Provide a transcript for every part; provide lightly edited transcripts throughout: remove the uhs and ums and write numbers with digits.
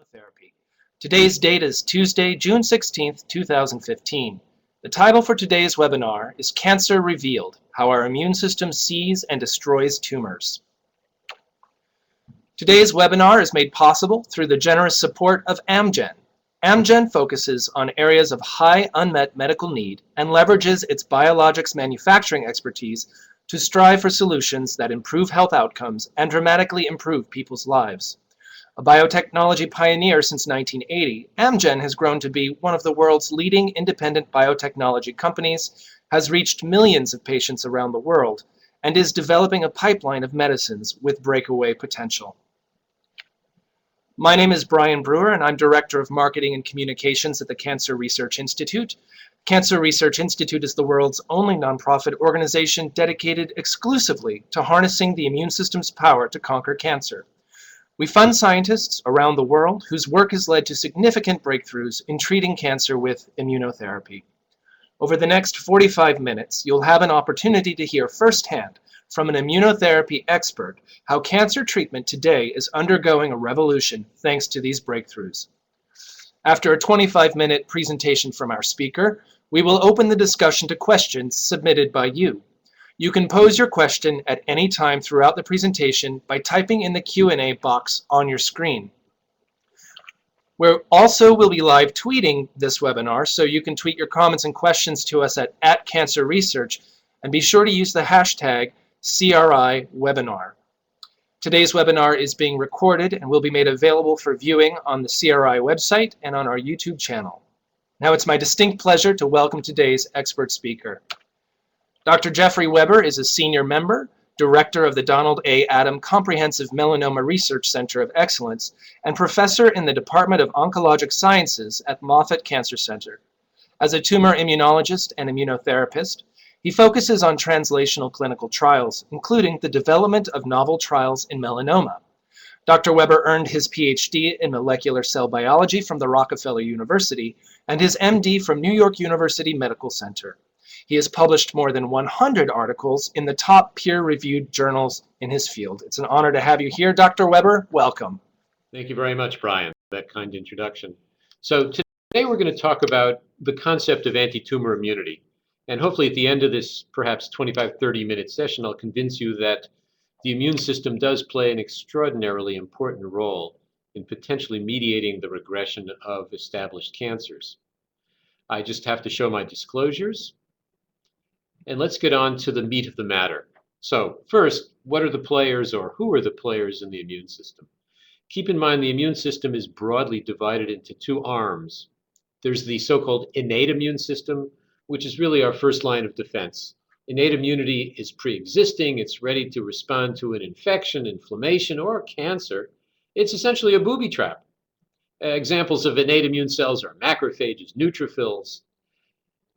Immunotherapy. Today's date is Tuesday, June 16th, 2015. The title for today's webinar is Cancer Revealed: How Our Immune System Sees and Destroys Tumors. Today's webinar is made possible through the generous support of Amgen. Amgen focuses on areas of high unmet medical need and leverages its biologics manufacturing expertise to strive for solutions that improve health outcomes and dramatically improve people's lives. A biotechnology pioneer since 1980, Amgen has grown to be one of the world's leading independent biotechnology companies, has reached millions of patients around the world, and is developing a pipeline of medicines with breakaway potential. My name is Brian Brewer, and I'm Director of Marketing and Communications at the Cancer Research Institute. Cancer Research Institute is the world's only nonprofit organization dedicated exclusively to harnessing the immune system's power to conquer cancer. We fund scientists around the world whose work has led to significant breakthroughs in treating cancer with immunotherapy. Over the next 45 minutes, you'll have an opportunity to hear firsthand from an immunotherapy expert how cancer treatment today is undergoing a revolution thanks to these breakthroughs. After a 25-minute presentation from our speaker, we will open the discussion to questions submitted by you. You can pose your question at any time throughout the presentation by typing in the Q&A box on your screen. We also will be live tweeting this webinar, so you can tweet your comments and questions to us at @CancerResearch, and be sure to use the hashtag CRIWebinar. Today's webinar is being recorded and will be made available for viewing on the CRI website and on our YouTube channel. Now it's my distinct pleasure to welcome today's expert speaker. Dr. Jeffrey Weber is a senior member, director of the Donald A. Adam Comprehensive Melanoma Research Center of Excellence, and professor in the Department of Oncologic Sciences at Moffitt Cancer Center. As a tumor immunologist and immunotherapist, he focuses on translational clinical trials, including the development of novel trials in melanoma. Dr. Weber earned his Ph.D. in molecular cell biology from the Rockefeller University and his M.D. from New York University Medical Center. He has published more than 100 articles in the top peer-reviewed journals in his field. It's an honor to have you here, Dr. Weber. Welcome. Thank you very much, Brian, for that kind introduction. So today we're going to talk about the concept of anti-tumor immunity. And hopefully at the end of this perhaps 25-30-minute session, I'll convince you that the immune system does play an extraordinarily important role in potentially mediating the regression of established cancers. I just have to show my disclosures. And let's get on to the meat of the matter. So first, what are the players, or who are the players in the immune system? Keep in mind the immune system is broadly divided into two arms. There's the so-called innate immune system, which is really our first line of defense. Innate immunity is pre-existing. It's ready to respond to an infection, inflammation, or cancer. It's essentially a booby trap. Examples of innate immune cells are macrophages, neutrophils.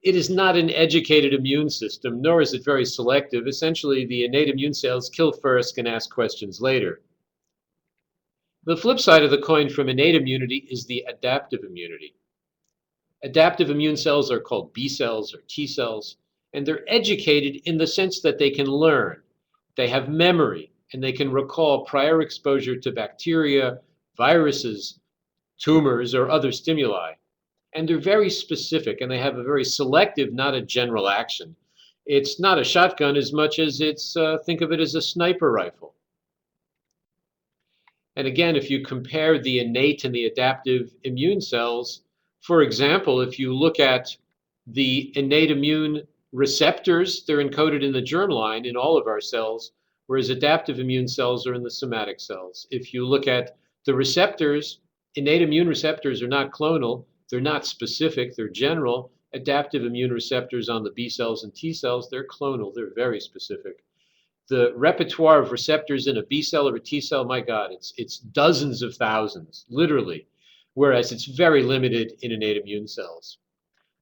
It is not an educated immune system, nor is it very selective. Essentially, the innate immune cells kill first and ask questions later. The flip side of the coin from innate immunity is the adaptive immunity. Adaptive immune cells are called B cells or T cells, and they're educated in the sense that they can learn. They have memory, and they can recall prior exposure to bacteria, viruses, tumors, or other stimuli. And they're very specific, and they have a very selective, not a general action. It's not a shotgun as much as it's, think of it as a sniper rifle. And again, if you compare the innate and the adaptive immune cells, for example, if you look at the innate immune receptors, they're encoded in the germline in all of our cells, whereas adaptive immune cells are in the somatic cells. If you look at the receptors, innate immune receptors are not clonal. They're not specific, they're general. Adaptive immune receptors on the B cells and T cells, they're clonal, they're very specific. The repertoire of receptors in a B cell or a T cell, my God, it's dozens of thousands, literally, whereas it's very limited in innate immune cells.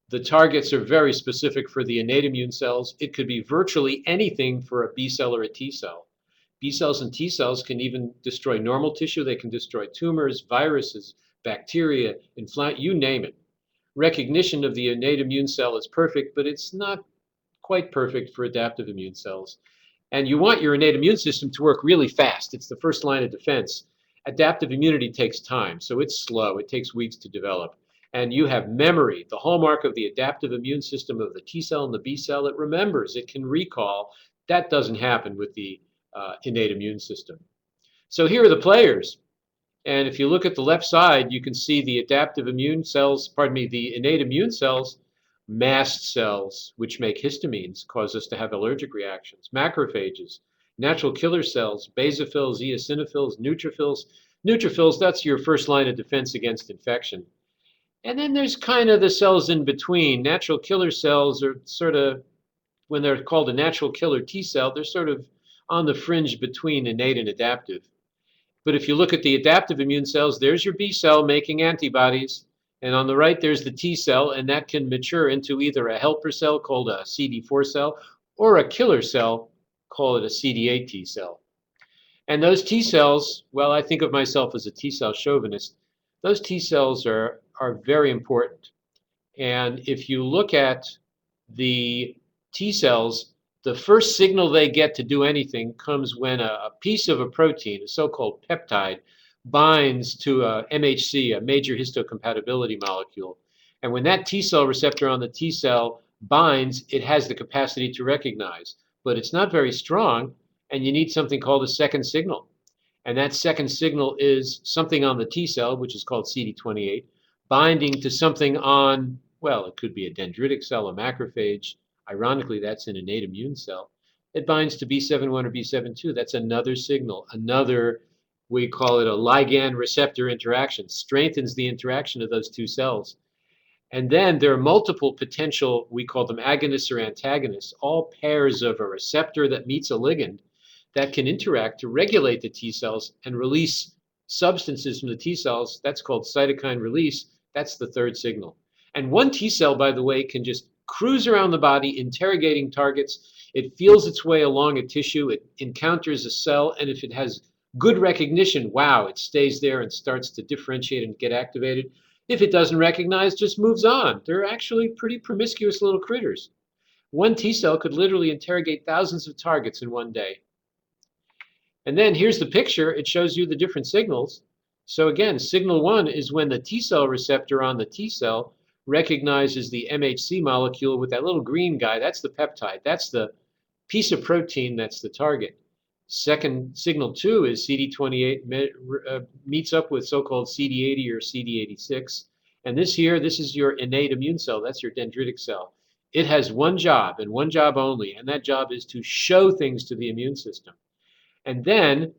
The targets are very specific for the innate immune cells. It could be virtually anything for a B cell or a T cell. B cells and T cells can even destroy normal tissue, they can destroy tumors, viruses, bacteria, you name it. Recognition of the innate immune cell is perfect, but it's not quite perfect for adaptive immune cells. And you want your innate immune system to work really fast. It's the first line of defense. Adaptive immunity takes time, so it's slow. It takes weeks to develop. And you have memory, the hallmark of the adaptive immune system of the T cell and the B cell. It remembers, it can recall. That doesn't happen with the innate immune system. So here are the players. And if you look at the left side, you can see the adaptive immune cells, pardon me, the innate immune cells, mast cells, which make histamines, cause us to have allergic reactions, macrophages, natural killer cells, basophils, eosinophils, neutrophils. Neutrophils, that's your first line of defense against infection. And then there's kind of the cells in between. Natural killer cells are sort of, when they're called a natural killer T cell, they're sort of on the fringe between innate and adaptive. But if you look at the adaptive immune cells, there's your B cell making antibodies. And on the right, there's the T cell, and that can mature into either a helper cell called a CD4 cell or a killer cell, call it a CD8 T cell. And those T cells, well, I think of myself as a T cell chauvinist. Those T cells are very important. And if you look at the T cells, the first signal they get to do anything comes when a piece of a protein, a so-called peptide, binds to a MHC, a major histocompatibility molecule. And when that T cell receptor on the T cell binds, it has the capacity to recognize. But it's not very strong, and you need something called a second signal. And that second signal is something on the T cell, which is called CD28, binding to something on, well, it could be a dendritic cell, a macrophage. Ironically, that's an innate immune cell. It binds to B7-1 or B7-2. That's another signal, another, we call it a ligand receptor interaction, strengthens the interaction of those two cells. And then there are multiple potential, we call them agonists or antagonists, all pairs of a receptor that meets a ligand that can interact to regulate the T cells and release substances from the T cells. That's called cytokine release. That's the third signal. And one T cell, by the way, can just cruise around the body, interrogating targets. It feels its way along a tissue. It encounters a cell, and if it has good recognition, wow, it stays there and starts to differentiate and get activated. If it doesn't recognize, just moves on. They're actually pretty promiscuous little critters. One T cell could literally interrogate thousands of targets in one day. And then here's the picture. It shows you the different signals. So again, signal one is when the T cell receptor on the T cell recognizes the MHC molecule with that little green guy. That's the peptide. That's the piece of protein that's the target. Second, signal two is CD28 meets up with so-called CD80 or CD86. And this is your innate immune cell. That's your dendritic cell. It has one job and one job only, and that job is to show things to the immune system. And then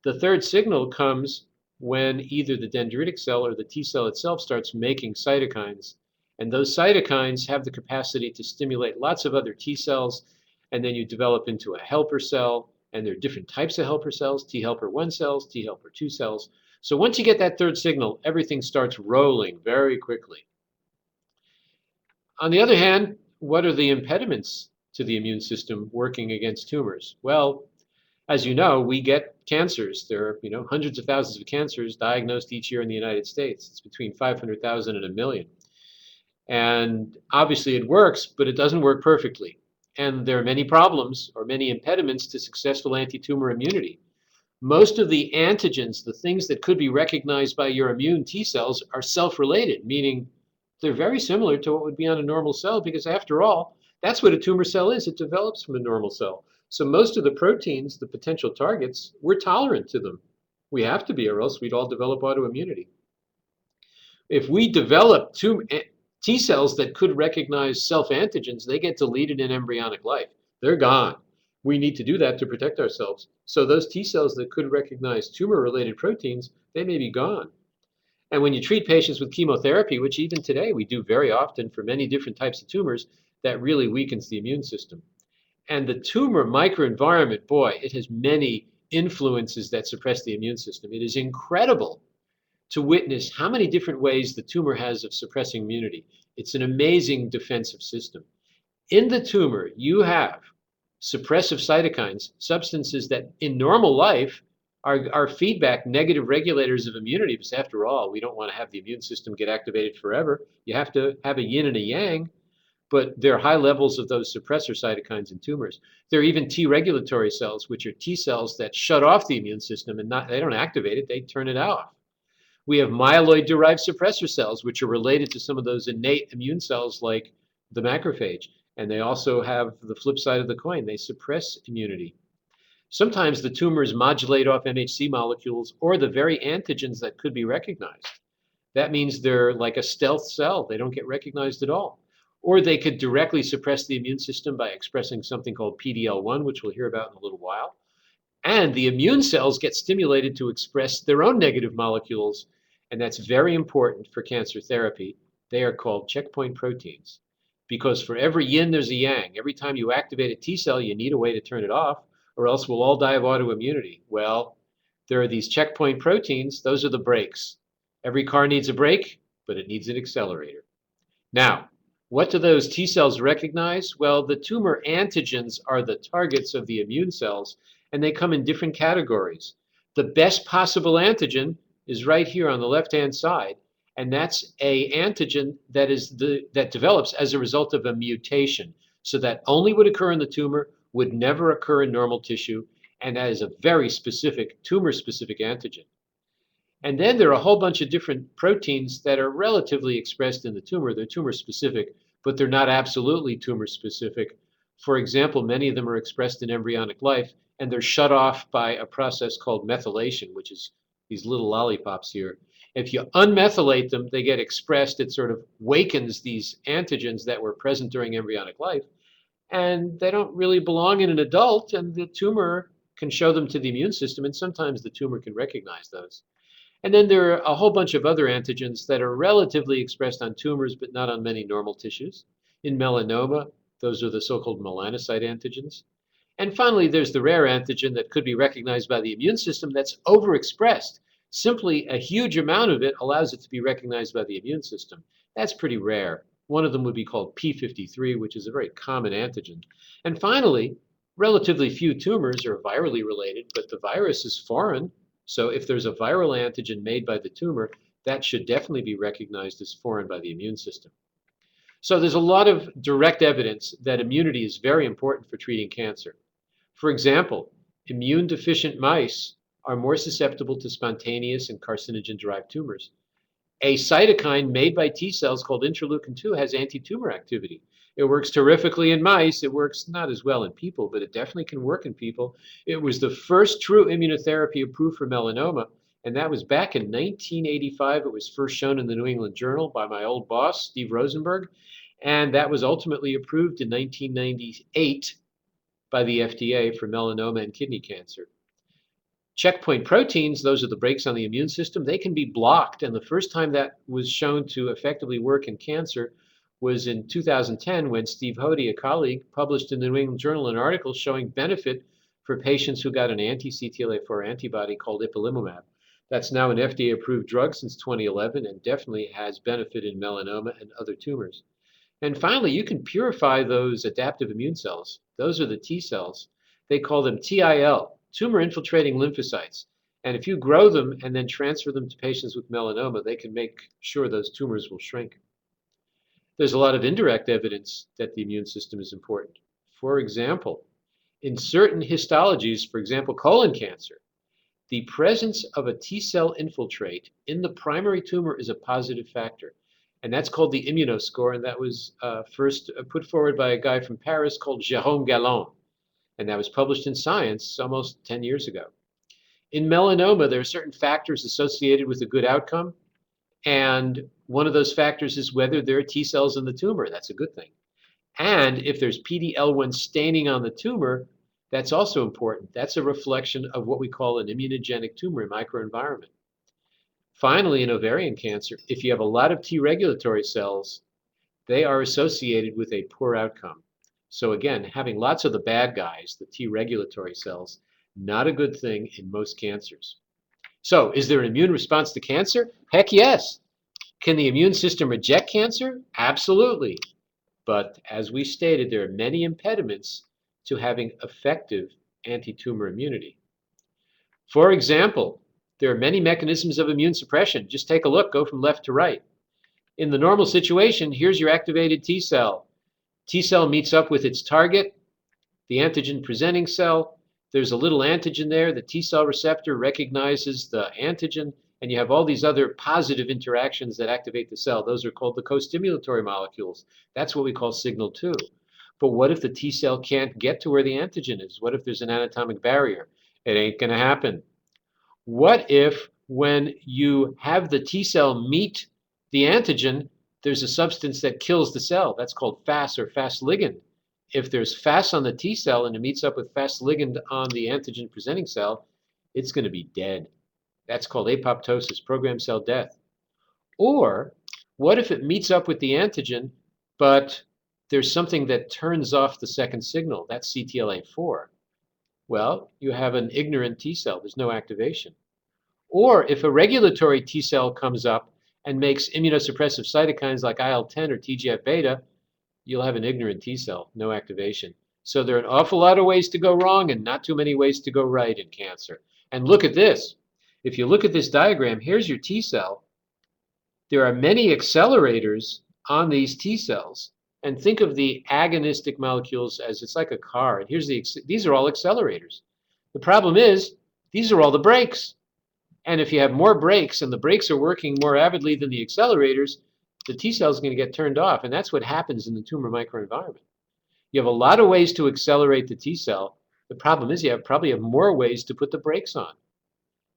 the third signal comes when either the dendritic cell or the T cell itself starts making cytokines. And those cytokines have the capacity to stimulate lots of other T cells, and then you develop into a helper cell. And there are different types of helper cells, T helper 1 cells, T helper 2 cells. So once you get that third signal, everything starts rolling very quickly. On the other hand, what are the impediments to the immune system working against tumors? Well, as you know, we get cancers. There are hundreds of thousands of cancers diagnosed each year in the United States. It's between 500,000 and a million. And obviously it works, but it doesn't work perfectly. And there are many problems or many impediments to successful anti-tumor immunity. Most of the antigens, the things that could be recognized by your immune T cells, are self-related, meaning they're very similar to what would be on a normal cell, because after all, that's what a tumor cell is. It develops from a normal cell. So most of the proteins, the potential targets, we're tolerant to them. We have to be, or else we'd all develop autoimmunity. If we develop T cells that could recognize self-antigens, they get deleted in embryonic life. They're gone. We need to do that to protect ourselves. So those T cells that could recognize tumor-related proteins, they may be gone. And when you treat patients with chemotherapy, which even today we do very often for many different types of tumors, that really weakens the immune system. And the tumor microenvironment, boy, it has many influences that suppress the immune system. It is incredible to witness how many different ways the tumor has of suppressing immunity. It's an amazing defensive system. In the tumor, you have suppressive cytokines, substances that in normal life are feedback negative regulators of immunity, because after all, we don't want to have the immune system get activated forever. You have to have a yin and a yang. but there are high levels of those suppressor cytokines in tumors. There are even T regulatory cells, which are T cells that shut off the immune system and they don't activate it, they turn it off. We have myeloid-derived suppressor cells, which are related to some of those innate immune cells like the macrophage. And they also have the flip side of the coin. They suppress immunity. Sometimes the tumors modulate off MHC molecules or the very antigens that could be recognized. That means they're like a stealth cell. They don't get recognized at all. Or they could directly suppress the immune system by expressing something called PD-L1, which we'll hear about in a little while. And the immune cells get stimulated to express their own negative molecules, and that's very important for cancer therapy. They are called checkpoint proteins, because for every yin, there's a yang. Every time you activate a T cell, you need a way to turn it off, or else we'll all die of autoimmunity. Well, there are these checkpoint proteins. Those are the brakes. Every car needs a brake, but it needs an accelerator. Now, what do those T cells recognize? Well, the tumor antigens are the targets of the immune cells, and they come in different categories. The best possible antigen is right here on the left-hand side, and that's a antigen that develops as a result of a mutation. So that only would occur in the tumor, would never occur in normal tissue, and that is a very specific, tumor-specific antigen. And then there are a whole bunch of different proteins that are relatively expressed in the tumor. They're tumor-specific, but they're not absolutely tumor-specific. For example, many of them are expressed in embryonic life, and they're shut off by a process called methylation, which is these little lollipops here. If you unmethylate them, they get expressed. It sort of wakens these antigens that were present during embryonic life, and they don't really belong in an adult, and the tumor can show them to the immune system, and sometimes the tumor can recognize those. And then there are a whole bunch of other antigens that are relatively expressed on tumors, but not on many normal tissues. In melanoma, those are the so-called melanocyte antigens. And finally, there's the rare antigen that could be recognized by the immune system that's overexpressed. Simply a huge amount of it allows it to be recognized by the immune system. That's pretty rare. One of them would be called P53, which is a very common antigen. And finally, relatively few tumors are virally related, but the virus is foreign. So if there's a viral antigen made by the tumor, that should definitely be recognized as foreign by the immune system. So there's a lot of direct evidence that immunity is very important for treating cancer. For example, immune-deficient mice are more susceptible to spontaneous and carcinogen-derived tumors. A cytokine made by T cells called interleukin-2 has anti-tumor activity. It works terrifically in mice. It works not as well in people, but it definitely can work in people. It was the first true immunotherapy approved for melanoma, and that was back in 1985. It was first shown in the New England Journal by my old boss, Steve Rosenberg, and that was ultimately approved in 1998 by the FDA for melanoma and kidney cancer. Checkpoint proteins, those are the brakes on the immune system, they can be blocked, and the first time that was shown to effectively work in cancer was in 2010 when Steve Hody, a colleague, published in the New England Journal an article showing benefit for patients who got an anti-CTLA-4 antibody called ipilimumab. That's now an FDA-approved drug since 2011 and definitely has benefit in melanoma and other tumors. And finally, you can purify those adaptive immune cells. Those are the T cells. They call them TIL, tumor-infiltrating lymphocytes. And if you grow them and then transfer them to patients with melanoma, they can make sure those tumors will shrink. There's a lot of indirect evidence that the immune system is important. For example, in certain histologies, for example, colon cancer, the presence of a T cell infiltrate in the primary tumor is a positive factor. And that's called the immunoscore, and that was first put forward by a guy from Paris called Jérôme Gallon. And that was published in Science almost 10 years ago. In melanoma, there are certain factors associated with a good outcome. And one of those factors is whether there are T cells in the tumor. That's a good thing. And if there's PD-L1 staining on the tumor, that's also important. That's a reflection of what we call an immunogenic tumor microenvironment. Finally, in ovarian cancer, if you have a lot of T regulatory cells, they are associated with a poor outcome. So again, having lots of the bad guys, the T regulatory cells, not a good thing in most cancers. So is there an immune response to cancer? Heck yes. Can the immune system reject cancer? Absolutely. But as we stated, there are many impediments to having effective anti-tumor immunity. For example, there are many mechanisms of immune suppression. Just take a look, go from left to right. In the normal situation, here's your activated T cell. T cell meets up with its target, the antigen presenting cell. There's a little antigen there. The T cell receptor recognizes the antigen, and you have all these other positive interactions that activate the cell. Those are called the co-stimulatory molecules. That's what we call signal 2. But what if the T cell can't get to where the antigen is? What if there's an anatomic barrier? It ain't going to happen. What if when you have the T cell meet the antigen, there's a substance that kills the cell? That's called FAS or fast ligand. If there's FAS on the T cell and it meets up with fast ligand on the antigen presenting cell, it's going to be dead. That's called apoptosis, programmed cell death. Or what if it meets up with the antigen, but there's something that turns off the second signal? That's CTLA4. Well, you have an ignorant T cell. There's no activation. Or if a regulatory T cell comes up and makes immunosuppressive cytokines like IL-10 or TGF-beta, you'll have an ignorant T cell, no activation. So there are an awful lot of ways to go wrong and not too many ways to go right in cancer. And look at this. If you look at this diagram, here's your T cell. There are many accelerators on these T cells. And think of the agonistic molecules as it's like a car. And these are all accelerators. The problem is, these are all the brakes. And if you have more brakes and the brakes are working more avidly than the accelerators, the T cell is going to get turned off. And that's what happens in the tumor microenvironment. You have a lot of ways to accelerate the T cell. The problem is you probably have more ways to put the brakes on.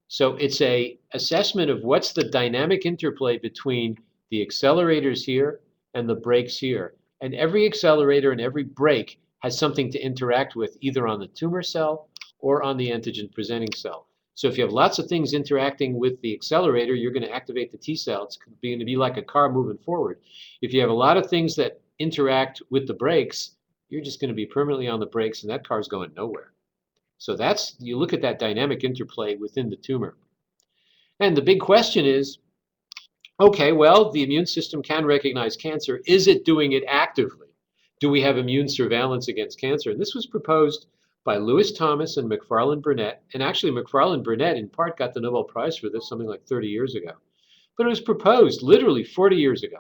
So it's an assessment of what's the dynamic interplay between the accelerators here and the brakes here. And every accelerator and every brake has something to interact with, either on the tumor cell or on the antigen presenting cell. So if you have lots of things interacting with the accelerator, you're going to activate the T cell. It's going to be like a car moving forward. If you have a lot of things that interact with the brakes, you're just going to be permanently on the brakes, and that car's going nowhere. So you look at that dynamic interplay within the tumor. And the big question is, okay, well, the immune system can recognize cancer. Is it doing it actively? Do we have immune surveillance against cancer? And this was proposed by Lewis Thomas and Macfarlane Burnett. And actually, Macfarlane Burnett, in part, got the Nobel Prize for this something like 30 years ago. But it was proposed literally 40 years ago.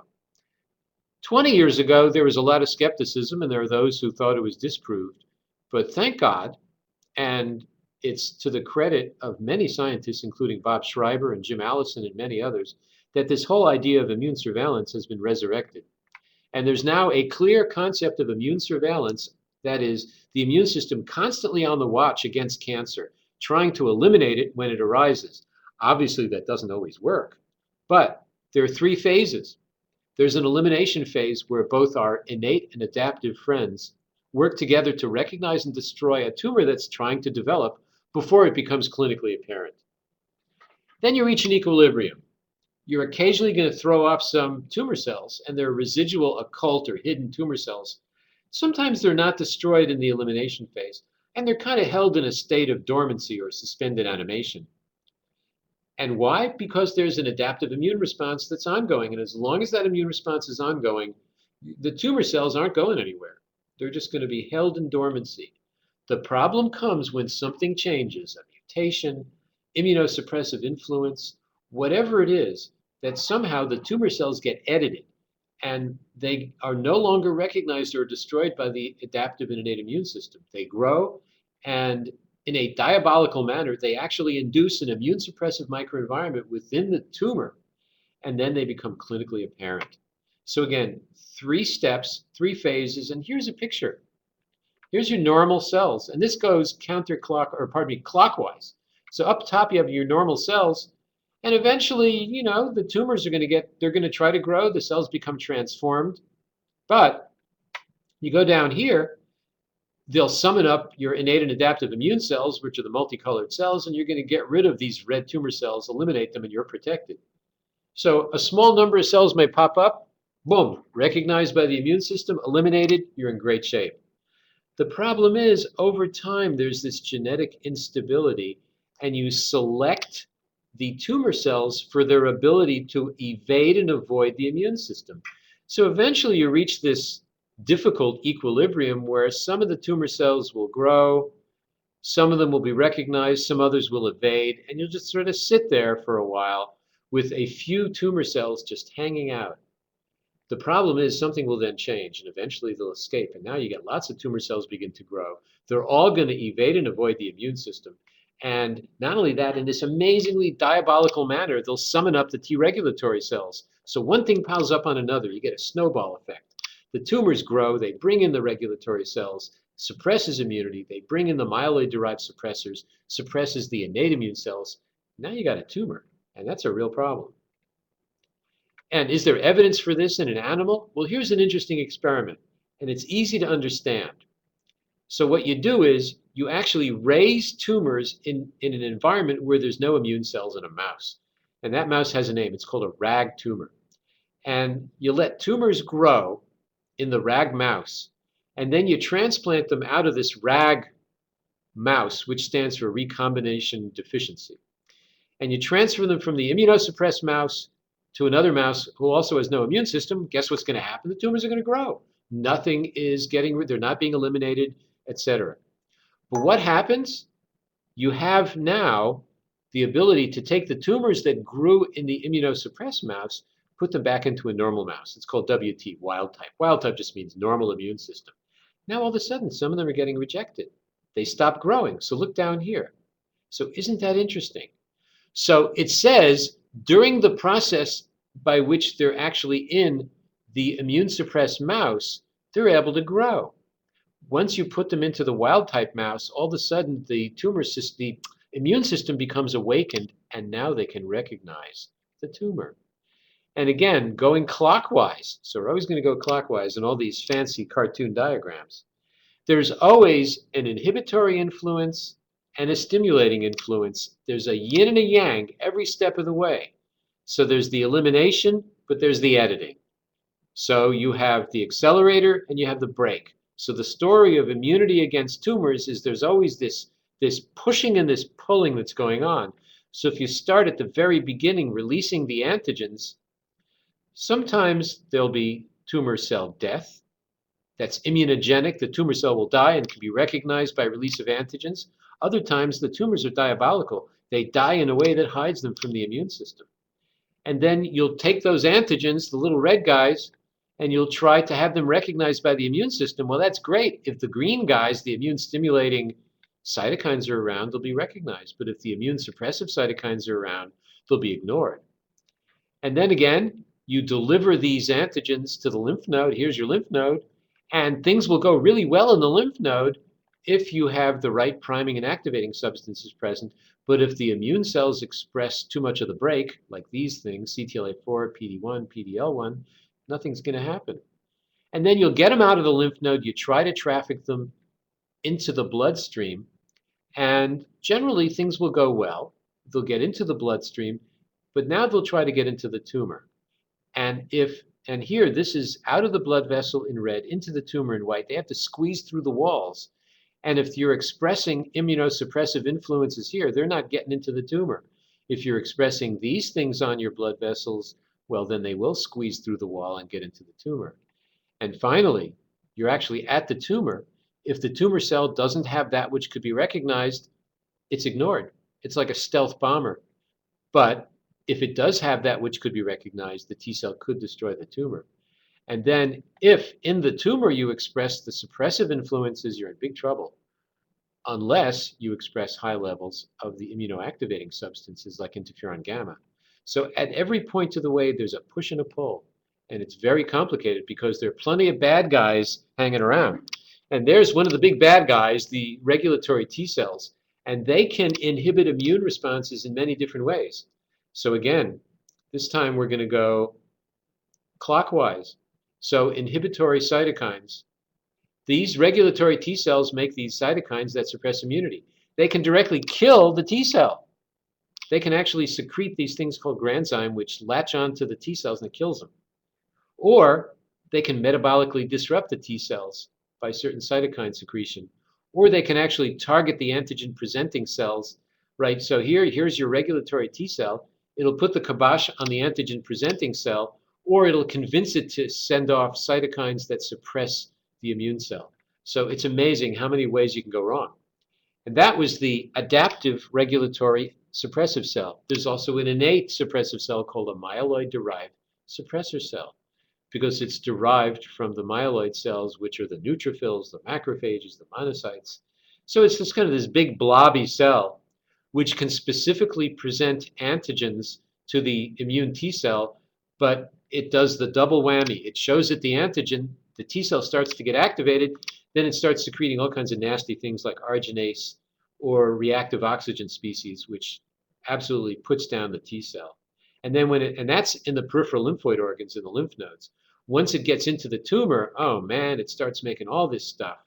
20 years ago, there was a lot of skepticism, and there are those who thought it was disproved. But thank God, and it's to the credit of many scientists, including Bob Schreiber and Jim Allison and many others, that this whole idea of immune surveillance has been resurrected. And there's now a clear concept of immune surveillance, that is, the immune system constantly on the watch against cancer, trying to eliminate it when it arises. Obviously, that doesn't always work, but there are 3 phases. There's an elimination phase where both our innate and adaptive friends work together to recognize and destroy a tumor that's trying to develop before it becomes clinically apparent. Then you reach an equilibrium. You're occasionally going to throw off some tumor cells, and they're residual occult or hidden tumor cells. Sometimes they're not destroyed in the elimination phase, and they're kind of held in a state of dormancy or suspended animation. And why? Because there's an adaptive immune response that's ongoing, and as long as that immune response is ongoing, the tumor cells aren't going anywhere. They're just going to be held in dormancy. The problem comes when something changes, a mutation, immunosuppressive influence, whatever it is, that somehow the tumor cells get edited and they are no longer recognized or destroyed by the adaptive and innate immune system. They grow, and in a diabolical manner, they actually induce an immune suppressive microenvironment within the tumor, and then they become clinically apparent. So again, 3 steps, 3 phases, and here's a picture. Here's your normal cells, and this goes clockwise. So up top you have your normal cells, and eventually, the tumors are they're going to try to grow, the cells become transformed. But you go down here, they'll summon up your innate and adaptive immune cells, which are the multicolored cells, and you're going to get rid of these red tumor cells, eliminate them, and you're protected. So a small number of cells may pop up, boom, recognized by the immune system, eliminated, you're in great shape. The problem is, over time, there's this genetic instability, and you select the tumor cells for their ability to evade and avoid the immune system. So eventually you reach this difficult equilibrium where some of the tumor cells will grow, some of them will be recognized, some others will evade, and you'll just sort of sit there for a while with a few tumor cells just hanging out. The problem is something will then change and eventually they'll escape. And now you get lots of tumor cells begin to grow. They're all going to evade and avoid the immune system. And not only that, in this amazingly diabolical manner, they'll summon up the T regulatory cells. So one thing piles up on another. You get a snowball effect. The tumors grow, they bring in the regulatory cells, suppresses immunity, they bring in the myeloid-derived suppressors, suppresses the innate immune cells. Now you got a tumor, and that's a real problem. And is there evidence for this in an animal? Well, here's an interesting experiment, and it's easy to understand. So what you do is you actually raise tumors in an environment where there's no immune cells in a mouse. And that mouse has a name. It's called a rag tumor. And you let tumors grow in the rag mouse, and then you transplant them out of this rag mouse, which stands for recombination deficiency. And you transfer them from the immunosuppressed mouse to another mouse who also has no immune system. Guess what's going to happen? The tumors are going to grow. Nothing is they're not being eliminated, etc. But what happens? You have now the ability to take the tumors that grew in the immunosuppressed mouse, put them back into a normal mouse. It's called WT, wild type. Wild type just means normal immune system. Now all of a sudden, some of them are getting rejected. They stop growing. So look down here. So isn't that interesting? So it says during the process by which they're actually in the immune suppressed mouse, they're able to grow. Once you put them into the wild type mouse, all of a sudden the the immune system becomes awakened, and now they can recognize the tumor. And again, going clockwise, so we're always going to go clockwise in all these fancy cartoon diagrams. There's always an inhibitory influence and a stimulating influence. There's a yin and a yang every step of the way. So there's the elimination, but there's the editing. So you have the accelerator and you have the brake. So the story of immunity against tumors is there's always this pushing and this pulling that's going on. So if you start at the very beginning releasing the antigens, sometimes there'll be tumor cell death. That's immunogenic. The tumor cell will die and can be recognized by release of antigens. Other times the tumors are diabolical. They die in a way that hides them from the immune system. And then you'll take those antigens, the little red guys, and you'll try to have them recognized by the immune system. Well, that's great. If the green guys, the immune stimulating cytokines are around, they'll be recognized. But if the immune suppressive cytokines are around, they'll be ignored. And then again, you deliver these antigens to the lymph node. Here's your lymph node. And things will go really well in the lymph node if you have the right priming and activating substances present. But if the immune cells express too much of the brake, like these things, CTLA4, PD1, PDL1, nothing's going to happen. And then you'll get them out of the lymph node. You try to traffic them into the bloodstream. And generally, things will go well. They'll get into the bloodstream. But now they'll try to get into the tumor. And here, this is out of the blood vessel in red, into the tumor in white. They have to squeeze through the walls. And if you're expressing immunosuppressive influences here, they're not getting into the tumor. If you're expressing these things on your blood vessels, well, then they will squeeze through the wall and get into the tumor. And finally, you're actually at the tumor. If the tumor cell doesn't have that which could be recognized, it's ignored. It's like a stealth bomber. But if it does have that which could be recognized, the T cell could destroy the tumor. And then if in the tumor you express the suppressive influences, you're in big trouble, unless you express high levels of the immunoactivating substances like interferon gamma. So at every point of the way, there's a push and a pull. And it's very complicated because there are plenty of bad guys hanging around. And there's one of the big bad guys, the regulatory T cells. And they can inhibit immune responses in many different ways. So again, this time we're going to go clockwise. So inhibitory cytokines. These regulatory T cells make these cytokines that suppress immunity. They can directly kill the T cell. They can actually secrete these things called granzyme, which latch onto the T cells and it kills them. Or they can metabolically disrupt the T cells by certain cytokine secretion. Or they can actually target the antigen-presenting cells, right? So here's your regulatory T cell. It'll put the kibosh on the antigen-presenting cell, or it'll convince it to send off cytokines that suppress the immune cell. So it's amazing how many ways you can go wrong. And that was the adaptive regulatory suppressive cell. There's also an innate suppressive cell called a myeloid-derived suppressor cell. because it's derived from the myeloid cells, which are the neutrophils, the macrophages, the monocytes. So it's just kind of this big blobby cell, which can specifically present antigens to the immune T cell, but it does the double whammy. It shows it the antigen, the T cell starts to get activated, then it starts secreting all kinds of nasty things like arginase or reactive oxygen species, which absolutely puts down the T cell. And then and that's in the peripheral lymphoid organs in the lymph nodes. Once it gets into the tumor, oh man, it starts making all this stuff.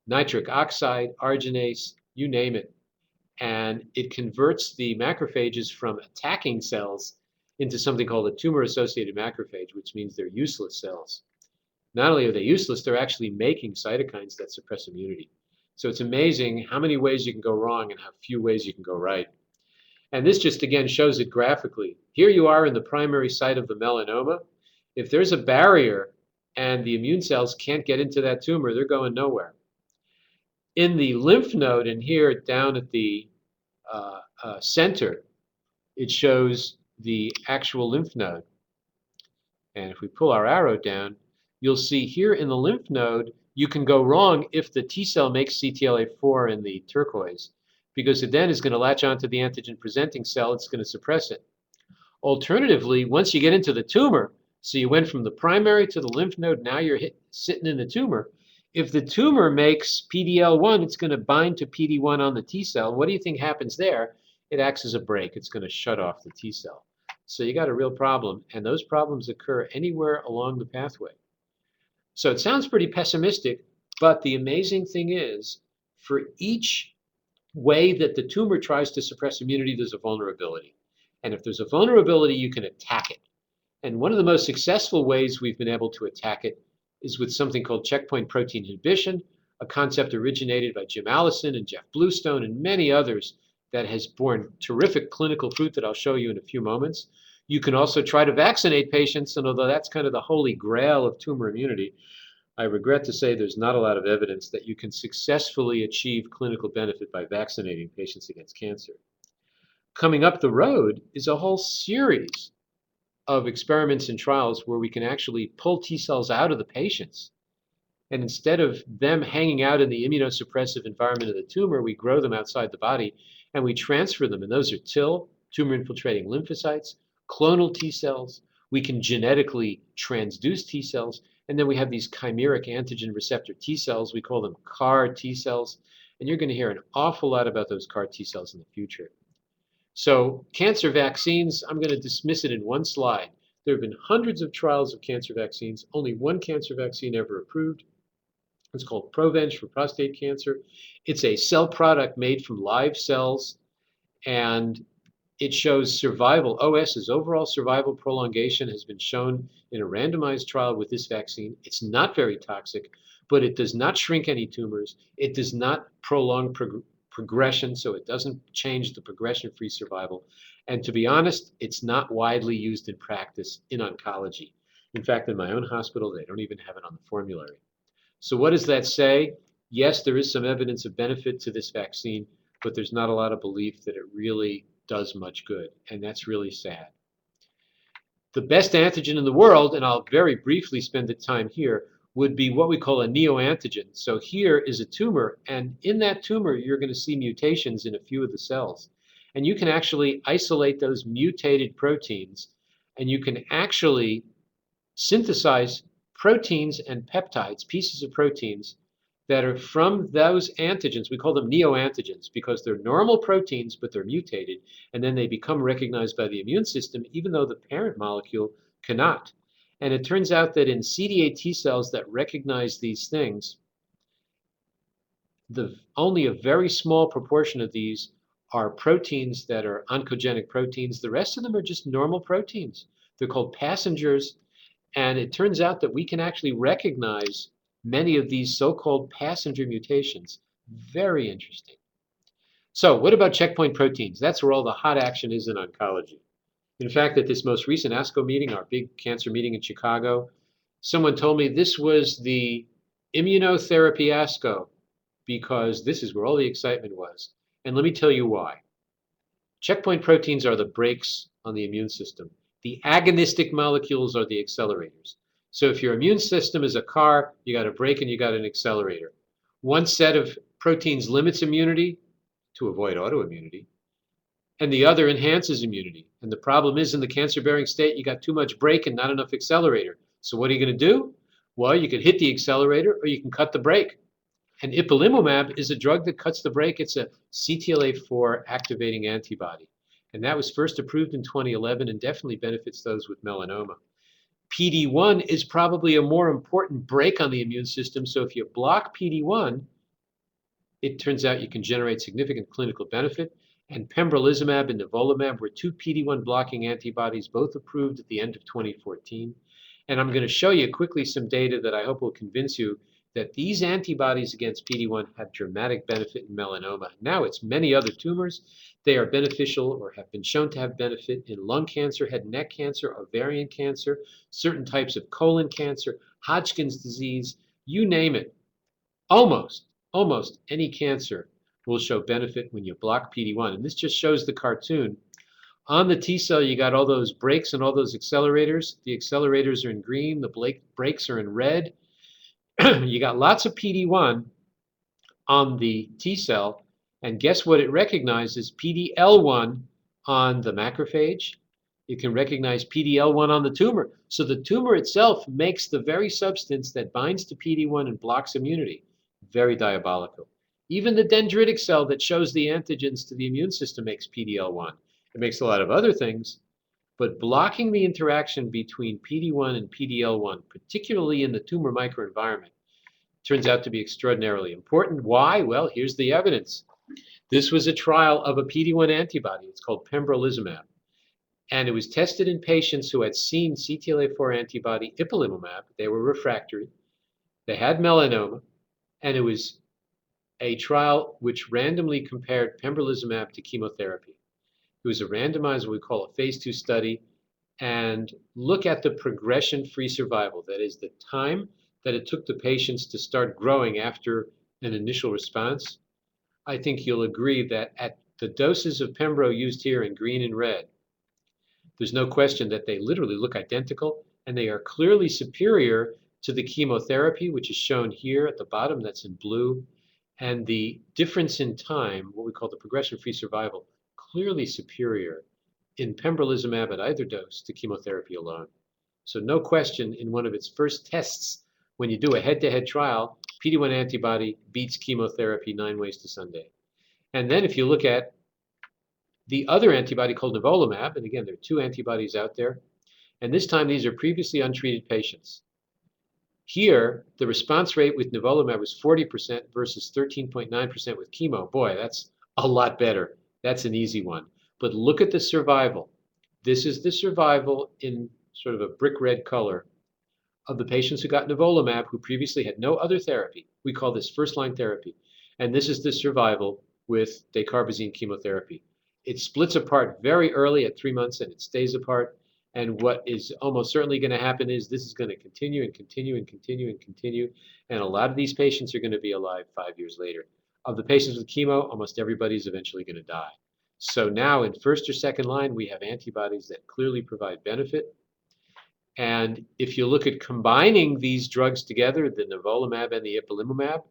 Nitric oxide, arginase, you name it. And it converts the macrophages from attacking cells into something called a tumor-associated macrophage, which means they're useless cells. Not only are they useless, they're actually making cytokines that suppress immunity. So it's amazing how many ways you can go wrong and how few ways you can go right. And this just, again, shows it graphically. Here you are in the primary site of the melanoma. If there's a barrier and the immune cells can't get into that tumor, they're going nowhere. In the lymph node, and here down at the center, it shows the actual lymph node. And if we pull our arrow down, you'll see here in the lymph node, you can go wrong if the T cell makes CTLA-4 in the turquoise, because it then is going to latch onto the antigen presenting cell, it's going to suppress it. Alternatively, once you get into the tumor, so you went from the primary to the lymph node, now you're sitting in the tumor. If the tumor makes PD-L1, it's going to bind to PD-1 on the T cell. What do you think happens there? It acts as a brake. It's going to shut off the T cell. So you got a real problem, and those problems occur anywhere along the pathway. So it sounds pretty pessimistic, but the amazing thing is, for each way that the tumor tries to suppress immunity, there's a vulnerability. And if there's a vulnerability, you can attack it. And one of the most successful ways we've been able to attack it is with something called checkpoint protein inhibition, a concept originated by Jim Allison and Jeff Bluestone and many others that has borne terrific clinical fruit that I'll show you in a few moments. You can also try to vaccinate patients, and although that's kind of the holy grail of tumor immunity, I regret to say there's not a lot of evidence that you can successfully achieve clinical benefit by vaccinating patients against cancer. Coming up the road is a whole series of experiments and trials where we can actually pull T cells out of the patients. And instead of them hanging out in the immunosuppressive environment of the tumor, we grow them outside the body and we transfer them. And those are TIL, tumor-infiltrating lymphocytes, clonal T cells. We can genetically transduce T cells. And then we have these chimeric antigen receptor T cells. We call them CAR T cells. And you're going to hear an awful lot about those CAR T cells in the future. So cancer vaccines, I'm going to dismiss it in one slide. There have been hundreds of trials of cancer vaccines, only one cancer vaccine ever approved. It's called Provenge for prostate cancer. It's a cell product made from live cells, and it shows survival. OS is overall survival prolongation has been shown in a randomized trial with this vaccine. It's not very toxic, but it does not shrink any tumors. It does not prolong progression, so it doesn't change the progression-free survival. And to be honest, it's not widely used in practice in oncology. In fact, in my own hospital, they don't even have it on the formulary. So what does that say? Yes, there is some evidence of benefit to this vaccine, but there's not a lot of belief that it really does much good, and that's really sad. The best antigen in the world, and I'll very briefly spend the time here, would be what we call a neoantigen. So here is a tumor, and in that tumor, you're going to see mutations in a few of the cells. And you can actually isolate those mutated proteins, and you can actually synthesize proteins and peptides, pieces of proteins, that are from those antigens. We call them neoantigens because they're normal proteins, but they're mutated, and then they become recognized by the immune system, even though the parent molecule cannot. And it turns out that in CD8 T cells that recognize these things, only a very small proportion of these are proteins that are oncogenic proteins. The rest of them are just normal proteins. They're called passengers. And it turns out that we can actually recognize many of these so-called passenger mutations. Very interesting. So what about checkpoint proteins? That's where all the hot action is in oncology. In fact, at this most recent ASCO meeting, our big cancer meeting in Chicago, someone told me this was the immunotherapy ASCO because this is where all the excitement was. And let me tell you why. Checkpoint proteins are the brakes on the immune system. The agonistic molecules are the accelerators. So if your immune system is a car, you got a brake and you got an accelerator. One set of proteins limits immunity to avoid autoimmunity, and the other enhances immunity. And the problem is, in the cancer-bearing state, you got too much brake and not enough accelerator. So what are you going to do? Well, you can hit the accelerator or you can cut the brake. And ipilimumab is a drug that cuts the brake. It's a CTLA-4 activating antibody. And that was first approved in 2011 and definitely benefits those with melanoma. PD-1 is probably a more important brake on the immune system. So if you block PD-1, it turns out you can generate significant clinical benefit. And pembrolizumab and nivolumab were two PD-1 blocking antibodies, both approved at the end of 2014. And I'm going to show you quickly some data that I hope will convince you that these antibodies against PD-1 have dramatic benefit in melanoma. Now it's many other tumors. They are beneficial or have been shown to have benefit in lung cancer, head and neck cancer, ovarian cancer, certain types of colon cancer, Hodgkin's disease, you name it. Almost any cancer will show benefit when you block PD-1. And this just shows the cartoon. On the T cell, you got all those brakes and all those accelerators. The accelerators are in green, the brakes are in red. You got lots of PD-1 on the T cell, and guess what it recognizes? PD-L1 on the macrophage. It can recognize PD-L1 on the tumor. So the tumor itself makes the very substance that binds to PD-1 and blocks immunity. Very diabolical. Even the dendritic cell that shows the antigens to the immune system makes PD-L1. It makes a lot of other things, but blocking the interaction between PD-1 and PD-L1, particularly in the tumor microenvironment, turns out to be extraordinarily important. Why? Well, here's the evidence. This was a trial of a PD-1 antibody. It's called pembrolizumab. And it was tested in patients who had seen CTLA-4 antibody ipilimumab. They were refractory. They had melanoma. And it was a trial which randomly compared pembrolizumab to chemotherapy. It was a randomized, what we call a phase 2 study. And look at the progression-free survival. That is the time that it took the patients to start growing after an initial response. I think you'll agree that at the doses of pembro used here in green and red, there's no question that they literally look identical, and they are clearly superior to the chemotherapy, which is shown here at the bottom, that's in blue. And the difference in time, what we call the progression-free survival, clearly superior in pembrolizumab at either dose to chemotherapy alone. So no question, in one of its first tests, when you do a head-to-head trial, PD-1 antibody beats chemotherapy 9 ways to Sunday. And then if you look at the other antibody called nivolumab, and again, there are 2 antibodies out there, and this time these are previously untreated patients. Here, the response rate with nivolumab was 40% versus 13.9% with chemo. Boy, that's a lot better. That's an easy one. But look at the survival. This is the survival in sort of a brick red color of the patients who got nivolumab who previously had no other therapy. We call this first-line therapy. And this is the survival with dacarbazine chemotherapy. It splits apart very early at 3 months and it stays apart. And what is almost certainly going to happen is this is going to continue and continue and continue and continue. And a lot of these patients are going to be alive 5 years later. Of the patients with chemo, almost everybody's eventually going to die. So now in first or second line, we have antibodies that clearly provide benefit. And if you look at combining these drugs together, the nivolumab and the ipilimumab,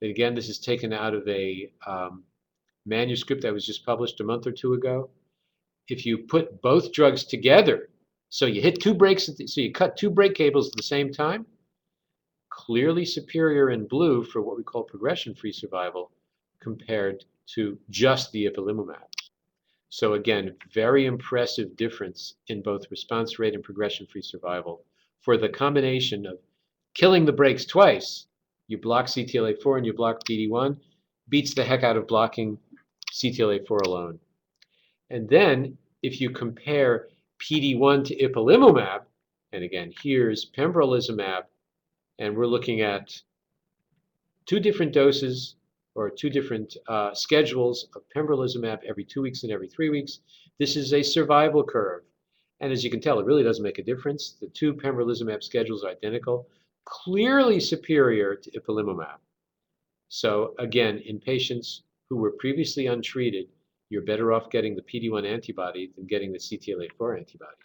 and again, this is taken out of a manuscript that was just published a month or 2 ago. If you put both drugs together, so you hit 2 brakes, so you cut 2 brake cables at the same time, clearly superior in blue for what we call progression-free survival compared to just the ipilimumab. So again, very impressive difference in both response rate and progression-free survival for the combination of killing the brakes twice. You block CTLA-4 and you block PD-1, beats the heck out of blocking CTLA-4 alone. And then if you compare PD-1 to ipilimumab, and again, here's pembrolizumab, and we're looking at 2 different doses or 2 different schedules of pembrolizumab every 2 weeks and every 3 weeks. This is a survival curve. And as you can tell, it really doesn't make a difference. The 2 pembrolizumab schedules are identical, clearly superior to ipilimumab. So again, in patients who were previously untreated, you're better off getting the PD-1 antibody than getting the CTLA-4 antibody.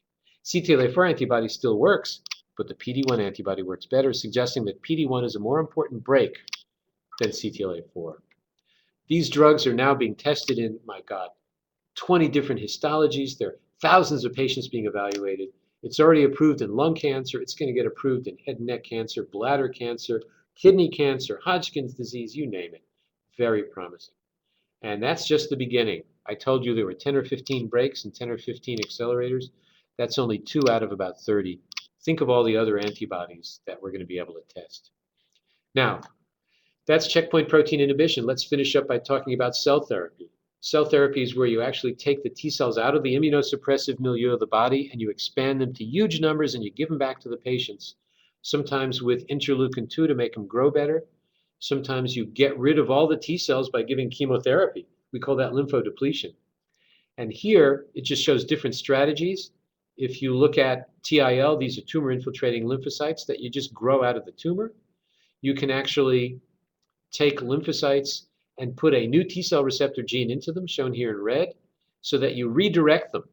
CTLA-4 antibody still works, but the PD-1 antibody works better, suggesting that PD-1 is a more important brake than CTLA-4. These drugs are now being tested in, my God, 20 different histologies. There are thousands of patients being evaluated. It's already approved in lung cancer. It's going to get approved in head and neck cancer, bladder cancer, kidney cancer, Hodgkin's disease, you name it. Very promising. And that's just the beginning. I told you there were 10 or 15 brakes and 10 or 15 accelerators. That's only 2 out of about 30. Think of all the other antibodies that we're going to be able to test. Now, that's checkpoint protein inhibition. Let's finish up by talking about cell therapy. Cell therapy is where you actually take the T cells out of the immunosuppressive milieu of the body and you expand them to huge numbers and you give them back to the patients, sometimes with interleukin-2 to make them grow better. Sometimes you get rid of all the T cells by giving chemotherapy. We call that lymphodepletion. And here, it just shows different strategies. If you look at TIL, these are tumor-infiltrating lymphocytes that you just grow out of the tumor. You can actually take lymphocytes and put a new T cell receptor gene into them, shown here in red, so that you redirect them.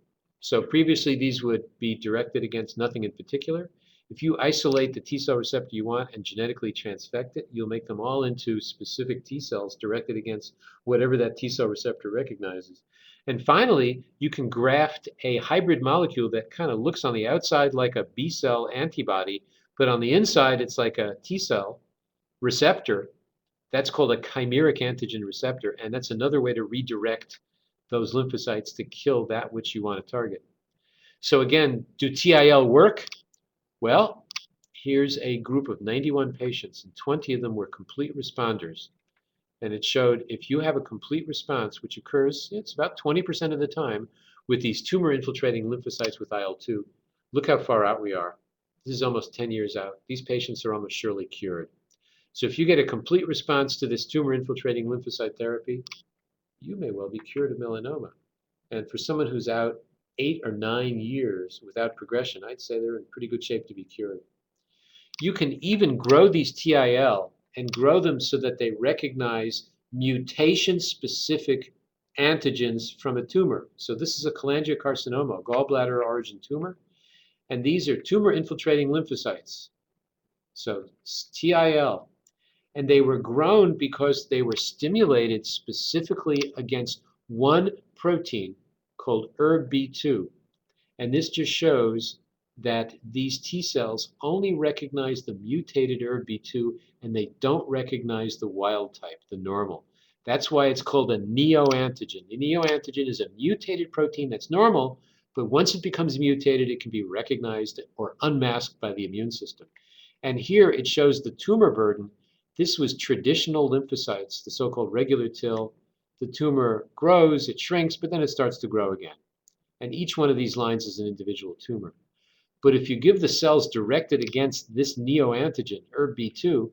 So previously, these would be directed against nothing in particular. If you isolate the T cell receptor you want and genetically transfect it, you'll make them all into specific T cells directed against whatever that T cell receptor recognizes. And finally, you can graft a hybrid molecule that kind of looks on the outside like a B cell antibody, but on the inside, it's like a T cell receptor. That's called a chimeric antigen receptor, and that's another way to redirect those lymphocytes to kill that which you want to target. So again, do TIL work? Well, here's a group of 91 patients, and 20 of them were complete responders. And it showed if you have a complete response, which occurs, it's about 20% of the time, with these tumor-infiltrating lymphocytes with IL-2, look how far out we are. This is almost 10 years out. These patients are almost surely cured. So if you get a complete response to this tumor-infiltrating lymphocyte therapy, you may well be cured of melanoma. And for someone who's out 8 or 9 years without progression, I'd say they're in pretty good shape to be cured. You can even grow these TIL and grow them so that they recognize mutation-specific antigens from a tumor. So this is a cholangiocarcinoma, a gallbladder origin tumor, and these are tumor-infiltrating lymphocytes. So TIL. And they were grown because they were stimulated specifically against one protein called ERB2. And this just shows that these T cells only recognize the mutated ERB2 and they don't recognize the wild type, the normal. That's why it's called a neoantigen. The neoantigen is a mutated protein that's normal, but once it becomes mutated, it can be recognized or unmasked by the immune system. And here it shows the tumor burden. This was traditional lymphocytes, the so-called regular TIL. The tumor grows, it shrinks, but then it starts to grow again. And each one of these lines is an individual tumor. But if you give the cells directed against this neoantigen, ERB2,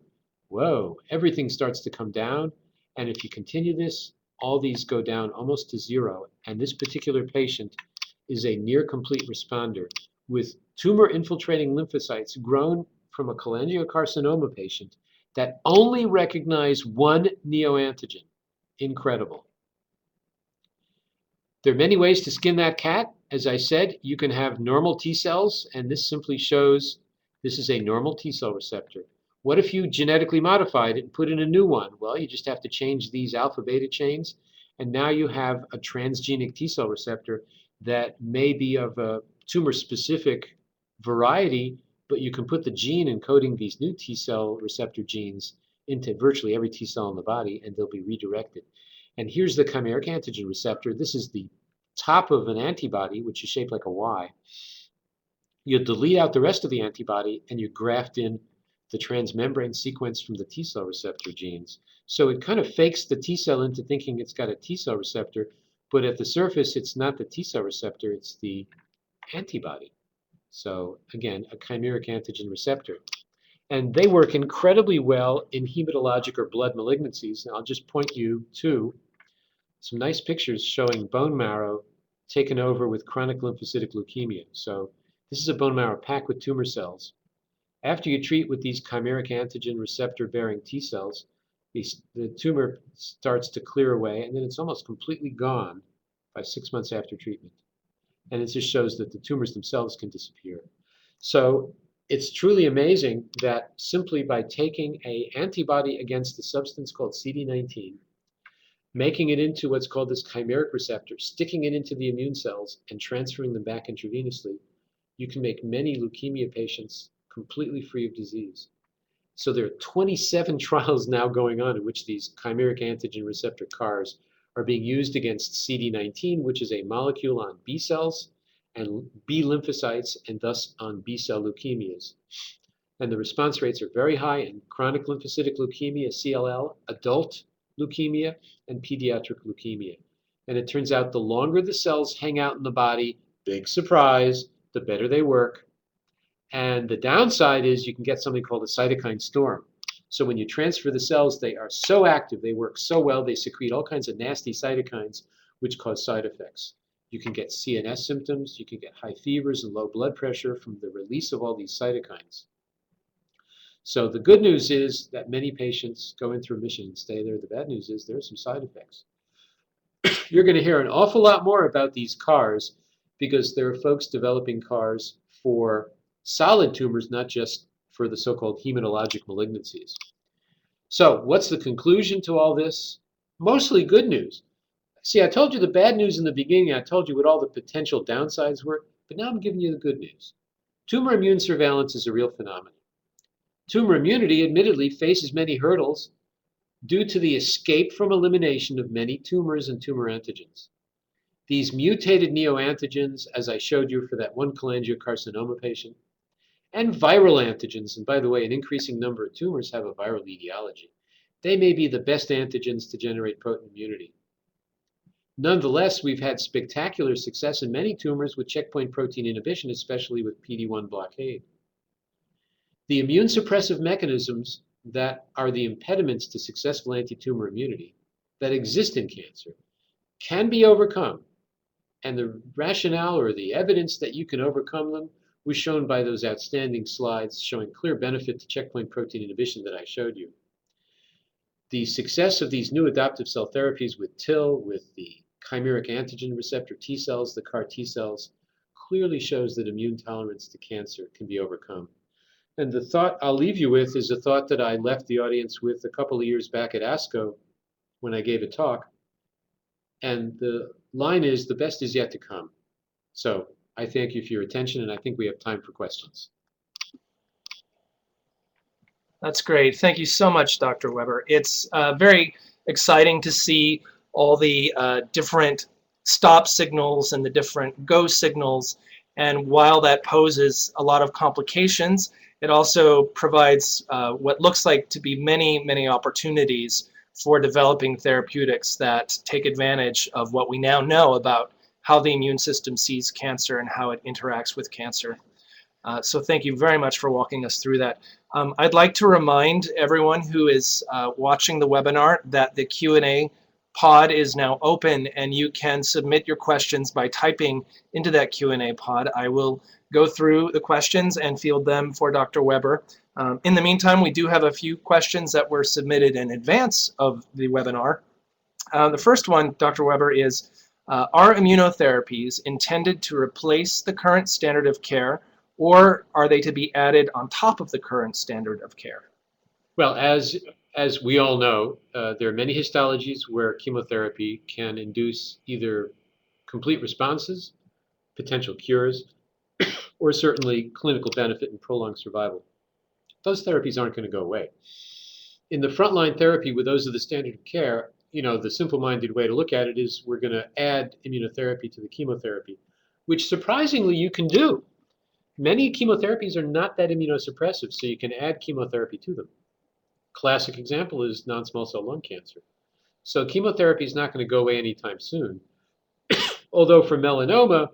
whoa, everything starts to come down. And if you continue this, all these go down almost to zero. And this particular patient is a near complete responder with tumor-infiltrating lymphocytes grown from a cholangiocarcinoma patient that only recognize one neoantigen. Incredible. There are many ways to skin that cat. As I said, you can have normal T cells, and this simply shows this is a normal T cell receptor. What if you genetically modified it and put in a new one? Well, you just have to change these alpha beta chains, and now you have a transgenic T cell receptor that may be of a tumor-specific variety, but you can put the gene encoding these new T cell receptor genes into virtually every T cell in the body, and they'll be redirected. And here's the chimeric antigen receptor. This is the top of an antibody, which is shaped like a Y. You delete out the rest of the antibody, and you graft in the transmembrane sequence from the T cell receptor genes. So it kind of fakes the T cell into thinking it's got a T cell receptor, but at the surface, it's not the T cell receptor, it's the antibody. So again, a chimeric antigen receptor. And they work incredibly well in hematologic or blood malignancies. And I'll just point you to some nice pictures showing bone marrow taken over with chronic lymphocytic leukemia. So this is a bone marrow packed with tumor cells. After you treat with these chimeric antigen receptor-bearing T cells, the tumor starts to clear away, and then it's almost completely gone by 6 months after treatment. And it just shows that the tumors themselves can disappear. So it's truly amazing that simply by taking an antibody against a substance called CD19, making it into what's called this chimeric receptor, sticking it into the immune cells and transferring them back intravenously, you can make many leukemia patients completely free of disease. So there are 27 trials now going on in which these chimeric antigen receptor CARs are being used against CD19, which is a molecule on B cells and B lymphocytes, and thus on B cell leukemias. And the response rates are very high in chronic lymphocytic leukemia, CLL, adult leukemia, and pediatric leukemia. And it turns out the longer the cells hang out in the body, big surprise, the better they work. And the downside is you can get something called a cytokine storm. So when you transfer the cells, they are so active, they work so well, they secrete all kinds of nasty cytokines which cause side effects. You can get CNS symptoms, you can get high fevers and low blood pressure from the release of all these cytokines. So the good news is that many patients go into remission and stay there. The bad news is there are some side effects. You're going to hear an awful lot more about these CARs because there are folks developing CARs for solid tumors, not just for the so-called hematologic malignancies. So what's the conclusion to all this? Mostly good news. See, I told you the bad news in the beginning. I told you what all the potential downsides were, but now I'm giving you the good news. Tumor immune surveillance is a real phenomenon. Tumor immunity, admittedly, faces many hurdles due to the escape from elimination of many tumors and tumor antigens. These mutated neoantigens, as I showed you for that one cholangiocarcinoma patient, and viral antigens, and by the way, an increasing number of tumors have a viral etiology. They may be the best antigens to generate potent immunity. Nonetheless, we've had spectacular success in many tumors with checkpoint protein inhibition, especially with PD-1 blockade. The immune suppressive mechanisms that are the impediments to successful anti-tumor immunity that exist in cancer can be overcome. And the rationale or the evidence that you can overcome them was shown by those outstanding slides showing clear benefit to checkpoint protein inhibition that I showed you. The success of these new adoptive cell therapies with TIL, with the chimeric antigen receptor T cells, the CAR T cells, clearly shows that immune tolerance to cancer can be overcome. And the thought I'll leave you with is a thought that I left the audience with a couple of years back at ASCO when I gave a talk. And the line is, the best is yet to come. So I thank you for your attention, and I think we have time for questions. That's great. Thank you so much, Dr. Weber. It's very exciting to see all the different stop signals and the different go signals. And while that poses a lot of complications, it also provides what looks like to be many, many opportunities for developing therapeutics that take advantage of what we now know about how the immune system sees cancer and how it interacts with cancer. So thank you very much for walking us through that. I'd like to remind everyone who is watching the webinar that the Q&A pod is now open, and you can submit your questions by typing into that Q&A pod. I will go through the questions and field them for Dr. Weber. In the meantime, we do have a few questions that were submitted in advance of the webinar. The first one, Dr. Weber, is, are immunotherapies intended to replace the current standard of care, or are they to be added on top of the current standard of care? Well, as we all know, there are many histologies where chemotherapy can induce either complete responses, potential cures, or certainly clinical benefit and prolonged survival. Those therapies aren't going to go away. In the frontline therapy with those of the standard of care, you know, the simple-minded way to look at it is we're going to add immunotherapy to the chemotherapy, which surprisingly you can do. Many chemotherapies are not that immunosuppressive, so you can add chemotherapy to them. Classic example is non-small cell lung cancer. So chemotherapy is not going to go away anytime soon. Although for melanoma,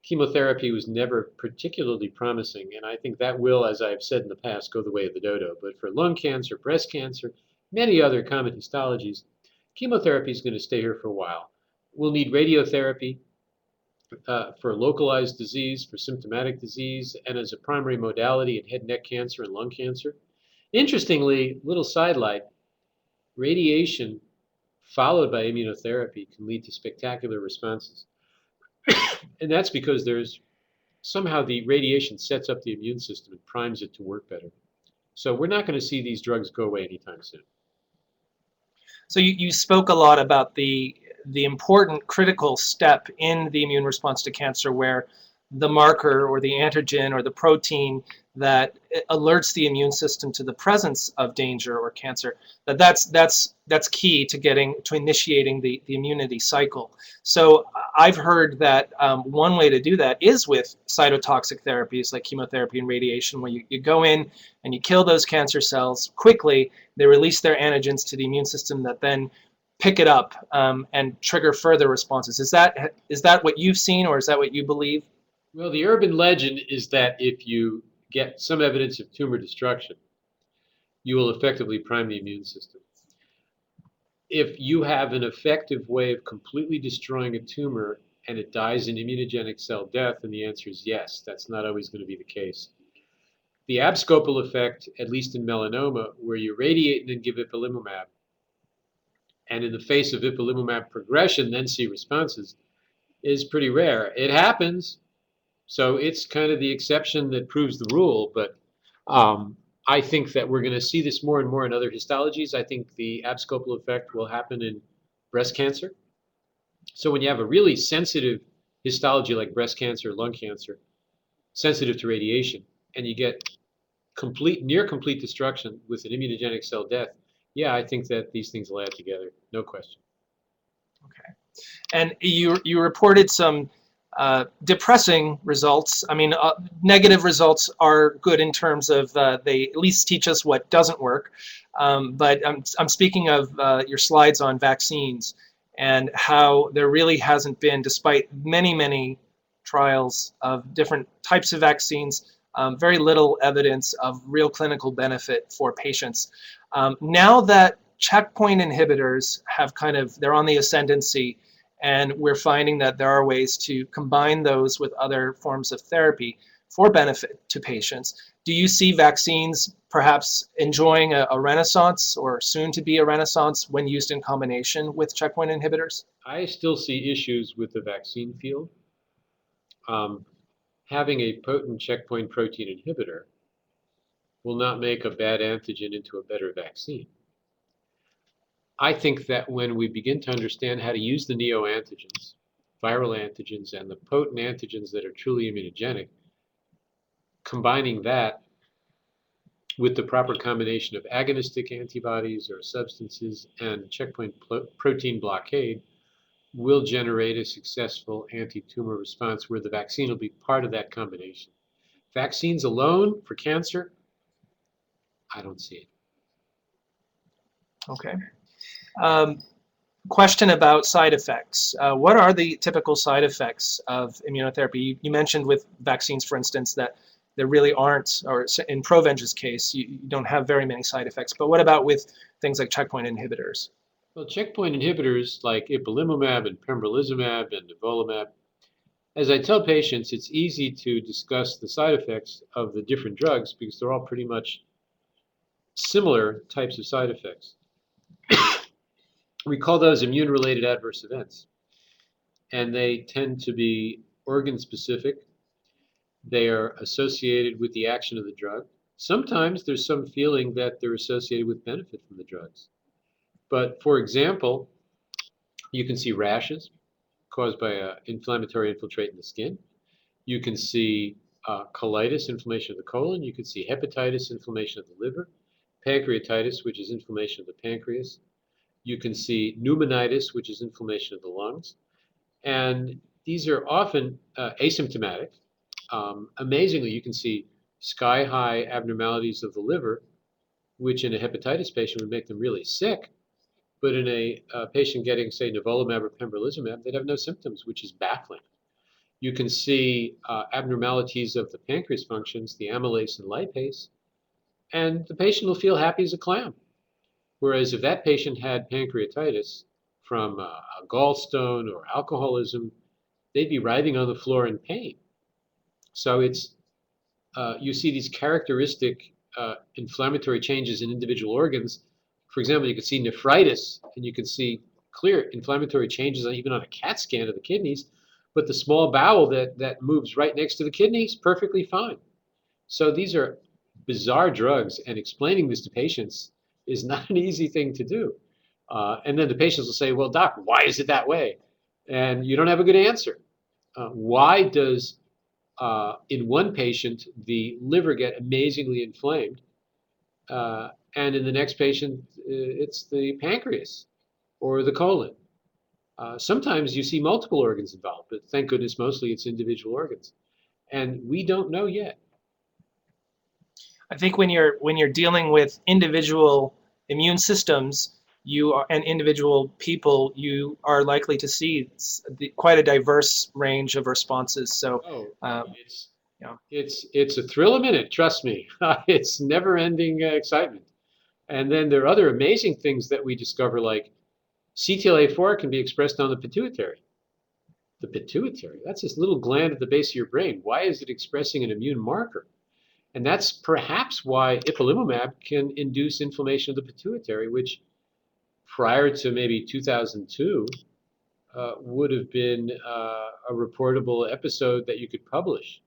chemotherapy was never particularly promising, and I think that will, as I've said in the past, go the way of the dodo. But for lung cancer, breast cancer, many other common histologies, chemotherapy is going to stay here for a while. We'll need radiotherapy for localized disease, for symptomatic disease, and as a primary modality in head and neck cancer and lung cancer. Interestingly, little sidelight, radiation followed by immunotherapy can lead to spectacular responses. And that's because there's somehow the radiation sets up the immune system and primes it to work better. So we're not going to see these drugs go away anytime soon. So you spoke a lot about the important critical step in the immune response to cancer, where the marker or the antigen or the protein that alerts the immune system to the presence of danger or cancer, that's key to initiating the immunity cycle. So I've heard that one way to do that is with cytotoxic therapies like chemotherapy and radiation, where you go in and you kill those cancer cells quickly. They release their antigens to the immune system that then pick it up and trigger further responses. Is that what you've seen, or is that what you believe? Well, the urban legend is that if you get some evidence of tumor destruction, you will effectively prime the immune system. If you have an effective way of completely destroying a tumor and it dies in immunogenic cell death, then the answer is yes. That's not always going to be the case. The abscopal effect, at least in melanoma, where you radiate and then give ipilimumab, and in the face of ipilimumab progression then see responses, is pretty rare. It happens, so it's kind of the exception that proves the rule, but I think that we're going to see this more and more in other histologies. I think the abscopal effect will happen in breast cancer. So when you have a really sensitive histology like breast cancer, lung cancer, sensitive to radiation, and you get near complete destruction with an immunogenic cell death, yeah, I think that these things will add together, no question. Okay. And you reported some depressing results. I mean, negative results are good in terms of they at least teach us what doesn't work. But I'm speaking of your slides on vaccines and how there really hasn't been, despite many trials of different types of vaccines, very little evidence of real clinical benefit for patients. Now that checkpoint inhibitors they're on the ascendancy, and we're finding that there are ways to combine those with other forms of therapy for benefit to patients. Do you see vaccines perhaps enjoying a renaissance, or soon to be a renaissance, when used in combination with checkpoint inhibitors? I still see issues with the vaccine field. Having a potent checkpoint protein inhibitor will not make a bad antigen into a better vaccine. I think that when we begin to understand how to use the neoantigens, viral antigens, and the potent antigens that are truly immunogenic, combining that with the proper combination of agonistic antibodies or substances and checkpoint protein blockade will generate a successful anti-tumor response where the vaccine will be part of that combination. Vaccines alone for cancer, I don't see it. Okay. Question about side effects. What are the typical side effects of immunotherapy? You mentioned with vaccines, for instance, that there really aren't, or in Provenge's case, you don't have very many side effects. But what about with things like checkpoint inhibitors? Well, checkpoint inhibitors like ipilimumab and pembrolizumab and nivolumab, as I tell patients, it's easy to discuss the side effects of the different drugs because they're all pretty much similar types of side effects. We call those immune-related adverse events, and they tend to be organ-specific. They are associated with the action of the drug. Sometimes there's some feeling that they're associated with benefit from the drugs. But for example, you can see rashes caused by an inflammatory infiltrate in the skin. You can see colitis, inflammation of the colon. You can see hepatitis, inflammation of the liver. Pancreatitis, which is inflammation of the pancreas. You can see pneumonitis, which is inflammation of the lungs. And these are often asymptomatic. Amazingly, you can see sky-high abnormalities of the liver, which in a hepatitis patient would make them really sick. But in a patient getting, say, nivolumab or pembrolizumab, they'd have no symptoms, which is baffling. You can see abnormalities of the pancreas functions, the amylase and lipase, and the patient will feel happy as a clam. Whereas if that patient had pancreatitis from a gallstone or alcoholism, they'd be writhing on the floor in pain. So it's you see these characteristic inflammatory changes in individual organs. For example, you can see nephritis, and you can see clear inflammatory changes even on a CAT scan of the kidneys, but the small bowel that moves right next to the kidney is perfectly fine. So these are bizarre drugs, and explaining this to patients is not an easy thing to do. And then the patients will say, well, doc, why is it that way? And you don't have a good answer. Why does, in one patient, the liver get amazingly inflamed, and in the next patient, it's the pancreas or the colon? Sometimes you see multiple organs involved, but thank goodness mostly it's individual organs. And we don't know yet. I think when you're dealing with individual immune systems, you are, and individual people, you are likely to see quite a diverse range of responses. So, Oh, um, it's you know, it's a thrill a minute, trust me. It's never-ending excitement. And then there are other amazing things that we discover, like CTLA-4 can be expressed on the pituitary. The pituitary, that's this little gland at the base of your brain. Why is it expressing an immune marker? And that's perhaps why ipilimumab can induce inflammation of the pituitary, which prior to maybe 2002 would have been a reportable episode that you could publish.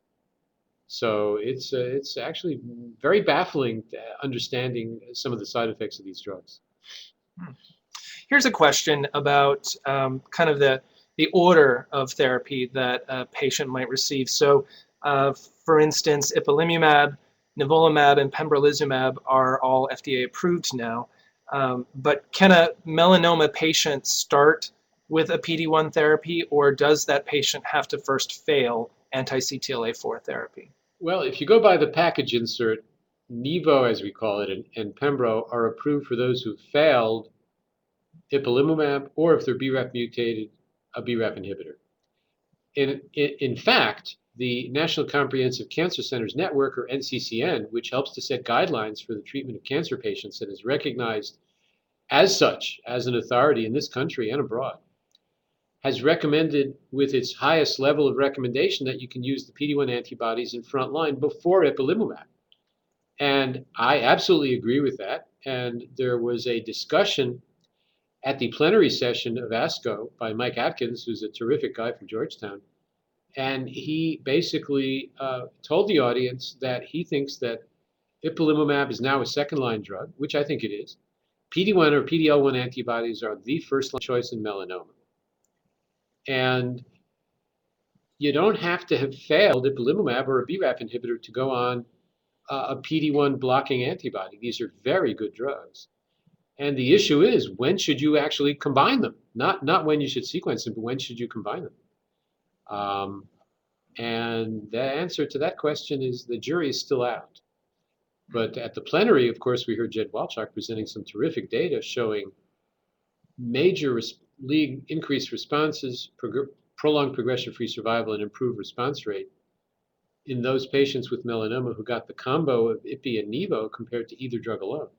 So it's actually very baffling understanding some of the side effects of these drugs. here's a question about kind of the order of therapy that a patient might receive. So, for instance, ipilimumab, nivolumab, and pembrolizumab are all FDA approved now. But can a melanoma patient start with a PD-1 therapy, or does that patient have to first fail anti-CTLA-4 therapy? Well, if you go by the package insert, Nivo, as we call it, and Pembro are approved for those who failed ipilimumab, or if they're BRAF mutated, a BRAF inhibitor. In fact, the National Comprehensive Cancer Centers Network, or NCCN, which helps to set guidelines for the treatment of cancer patients and is recognized as such as an authority in this country and abroad, has recommended with its highest level of recommendation that you can use the PD-1 antibodies in front line before ipilimumab. And I absolutely agree with that. And there was a discussion at the plenary session of ASCO by Mike Atkins, who's a terrific guy from Georgetown. And he basically told the audience that he thinks that ipilimumab is now a second-line drug, which I think it is. PD-1 or PD-L1 antibodies are the first-line choice in melanoma. And you don't have to have failed ipilimumab or a BRAF inhibitor to go on a PD-1 blocking antibody. These are very good drugs. And the issue is, when should you actually combine them? Not when you should sequence them, but when should you combine them? And the answer to that question is the jury is still out. But at the plenary, of course, we heard Jed Walchuk presenting some terrific data showing major increased responses, prolonged progression-free survival, and improved response rate in those patients with melanoma who got the combo of IPI and Nivo compared to either drug alone.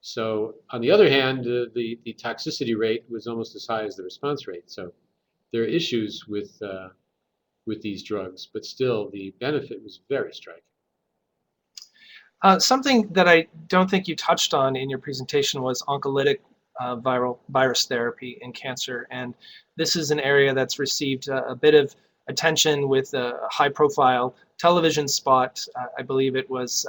So on the other hand, the toxicity rate was almost as high as the response rate. So there are issues with these drugs, but still the benefit was very striking. Something that I don't think you touched on in your presentation was oncolytic virus therapy in cancer. And this is an area that's received a bit of attention with a high-profile television spot. I believe it was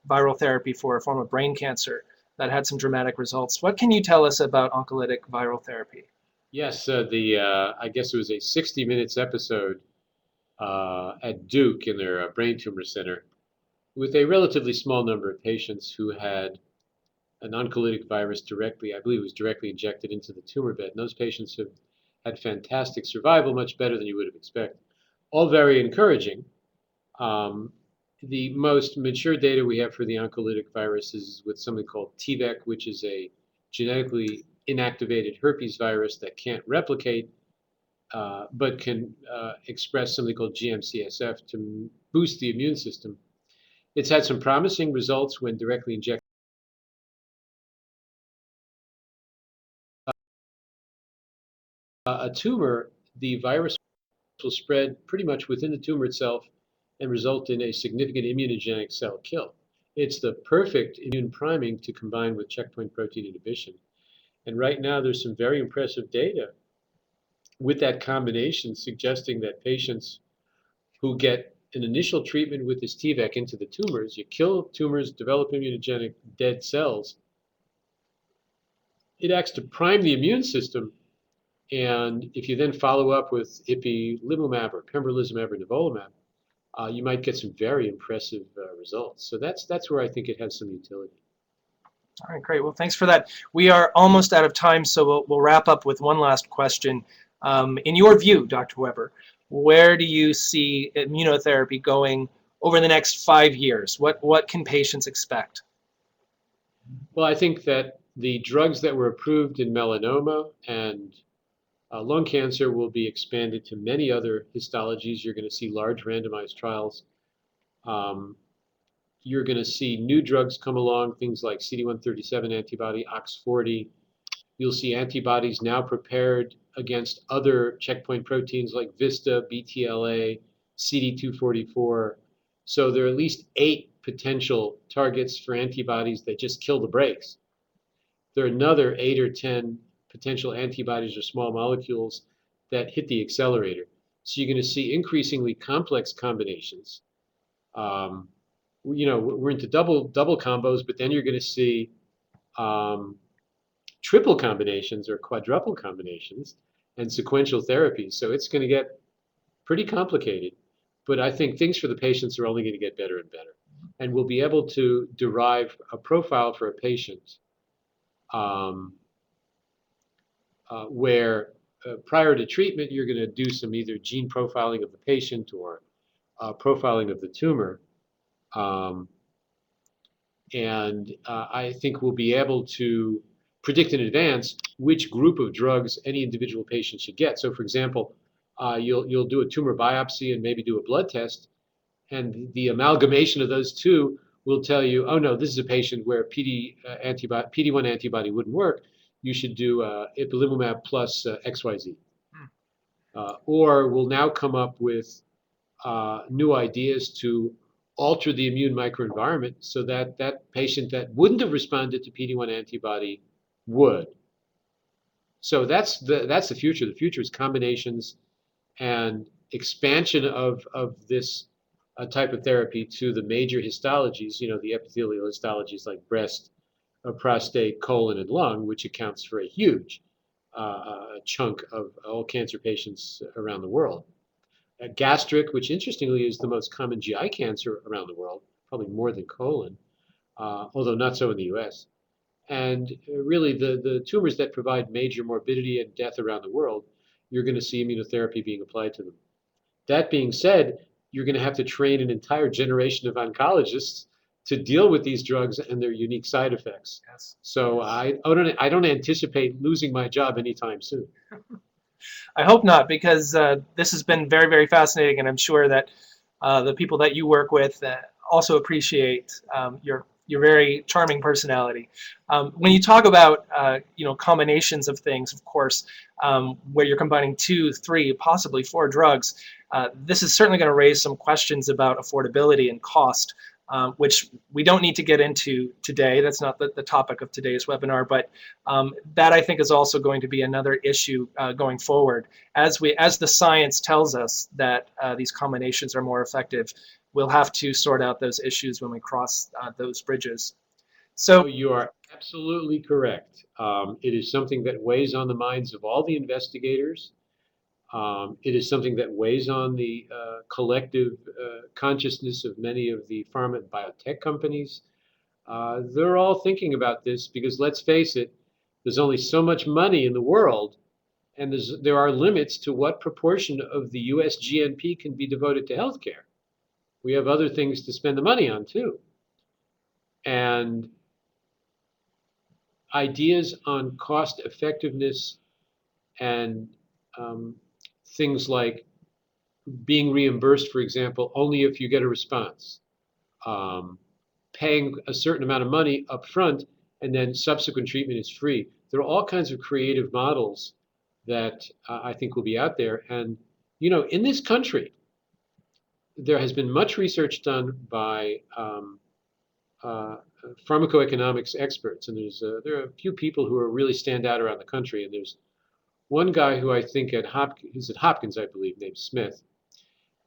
viral therapy for a form of brain cancer that had some dramatic results. What can you tell us about oncolytic viral therapy? Yes, I guess it was a 60 Minutes episode at Duke in their brain tumor center with a relatively small number of patients who had an oncolytic virus directly, I believe it was directly injected into the tumor bed. And those patients have had fantastic survival, much better than you would have expected. All very encouraging. The most mature data we have for the oncolytic virus is with something called TVEC, which is a genetically inactivated herpes virus that can't replicate, but can express something called GM-CSF to boost the immune system. It's had some promising results when directly injected. A tumor, the virus will spread pretty much within the tumor itself and result in a significant immunogenic cell kill. It's the perfect immune priming to combine with checkpoint protein inhibition. And right now there's some very impressive data with that combination suggesting that patients who get an initial treatment with this TVEC into the tumors, you kill tumors, develop immunogenic dead cells, it acts to prime the immune system. And if you then follow up with ipilimumab or pembrolizumab or nivolumab, you might get some very impressive results. So that's where I think it has some utility. All right, great. Well, thanks for that. We are almost out of time, so we'll wrap up with one last question. In your view, Dr. Weber, where do you see immunotherapy going over the next 5 years? What can patients expect? Well, I think that the drugs that were approved in melanoma and lung cancer will be expanded to many other histologies. You're going to see large randomized trials. Um, you're going to see new drugs come along, things like CD137 antibody, OX40. You'll see antibodies now prepared against other checkpoint proteins like VISTA, BTLA, CD244. So there are at least 8 potential targets for antibodies that just kill the brakes. There are another 8 or 10 potential antibodies or small molecules that hit the accelerator. So you're going to see increasingly complex combinations. We're into double combos, but then you're going to see triple combinations or quadruple combinations and sequential therapies. So it's going to get pretty complicated. But I think things for the patients are only going to get better and better. And we'll be able to derive a profile for a patient where prior to treatment, you're going to do some either gene profiling of the patient or profiling of the tumor. I think we'll be able to predict in advance which group of drugs any individual patient should get. So for example, you'll do a tumor biopsy and maybe do a blood test, and the amalgamation of those two will tell you, oh no, this is a patient where PD-1 antibody wouldn't work. You should do ipilimumab plus XYZ. Or we'll now come up with new ideas to alter the immune microenvironment so that that patient that wouldn't have responded to PD-1 antibody would. So that's the future. The future is combinations and expansion of this type of therapy to the major histologies, the epithelial histologies like breast, prostate, colon, and lung, which accounts for a huge chunk of all cancer patients around the world. Gastric, which interestingly is the most common GI cancer around the world, probably more than colon, although not so in the US. And really the tumors that provide major morbidity and death around the world, you're going to see immunotherapy being applied to them. That being said, you're going to have to train an entire generation of oncologists to deal with these drugs and their unique side effects. Yes. So I don't anticipate losing my job anytime soon. I hope not, because this has been very, very fascinating, and I'm sure that the people that you work with also appreciate your very charming personality. When you talk about combinations of things, of course, where you're combining 2, 3, possibly 4 drugs, this is certainly going to raise some questions about affordability and cost, which we don't need to get into today. That's not the topic of today's webinar, but that I think is also going to be another issue going forward. As the science tells us that these combinations are more effective, we'll have to sort out those issues when we cross those bridges. So you are absolutely correct. It is something that weighs on the minds of all the investigators. It is something that weighs on the collective consciousness of many of the pharma and biotech companies. They're all thinking about this because, let's face it, there's only so much money in the world, and there are limits to what proportion of the US GNP can be devoted to healthcare. We have other things to spend the money on too. And ideas on cost effectiveness and things like being reimbursed, for example, only if you get a response, paying a certain amount of money up front and then subsequent treatment is free. There are all kinds of creative models that I think will be out there. And, in this country, there has been much research done by pharmacoeconomics experts, and there are a few people who really stand out around the country, and there's One guy who I think he's at Hopkins, I believe, named Smith,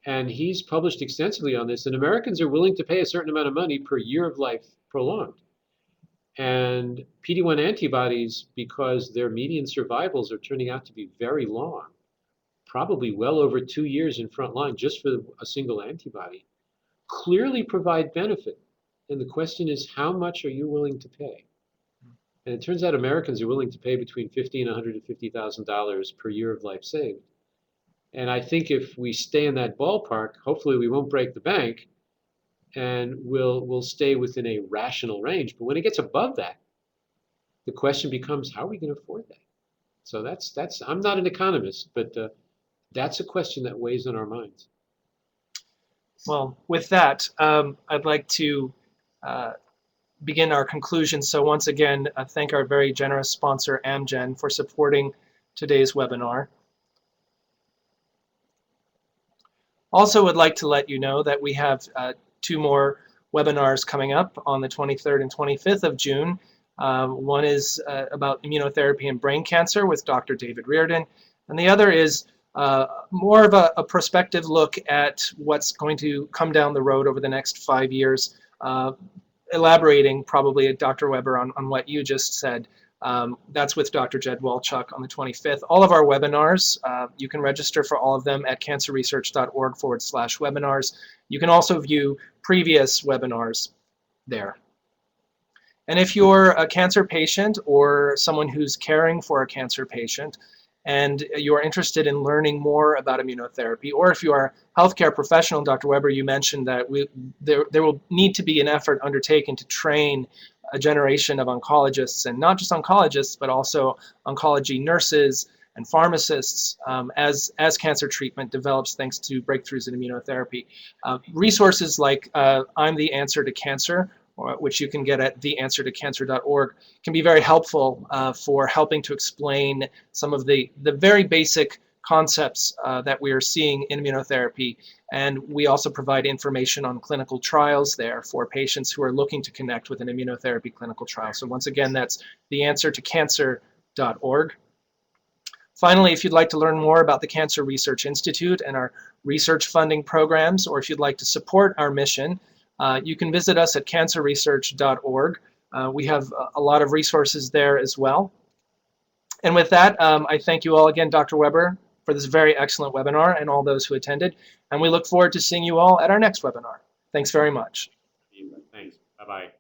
and he's published extensively on this, and Americans are willing to pay a certain amount of money per year of life prolonged. And PD-1 antibodies, because their median survivals are turning out to be very long, probably well over 2 years in front line just for a single antibody, clearly provide benefit. And the question is, how much are you willing to pay? And it turns out Americans are willing to pay between $50,000 and $150,000 per year of life saved. And I think if we stay in that ballpark, hopefully we won't break the bank, and we'll stay within a rational range. But when it gets above that, the question becomes, how are we going to afford that? So that's I'm not an economist, but that's a question that weighs on our minds. Well, with that, I'd like to begin our conclusion. So once again, thank our very generous sponsor, Amgen, for supporting today's webinar. Also would like to let you know that we have 2 more webinars coming up on the 23rd and 25th of June. One is about immunotherapy and brain cancer with Dr. David Reardon, and the other is more of a prospective look at what's going to come down the road over the next 5 years, elaborating probably at Dr. Weber on what you just said. That's with Dr. Jed Walchuk on the 25th. All of our webinars, you can register for all of them at cancerresearch.org/webinars. You can also view previous webinars there. And if you're a cancer patient or someone who's caring for a cancer patient, and you're interested in learning more about immunotherapy, or if you are a healthcare professional, Dr. Weber, you mentioned that there will need to be an effort undertaken to train a generation of oncologists, and not just oncologists, but also oncology nurses and pharmacists as cancer treatment develops thanks to breakthroughs in immunotherapy. Resources like I'm the Answer to Cancer, which you can get at theanswertocancer.org, can be very helpful for helping to explain some of the very basic concepts that we are seeing in immunotherapy. And we also provide information on clinical trials there for patients who are looking to connect with an immunotherapy clinical trial. So once again, that's theanswertocancer.org. Finally, if you'd like to learn more about the Cancer Research Institute and our research funding programs, or if you'd like to support our mission, you can visit us at cancerresearch.org. We have a lot of resources there as well. And with that, I thank you all again, Dr. Weber, for this very excellent webinar and all those who attended. And we look forward to seeing you all at our next webinar. Thanks very much. Thanks. Bye-bye.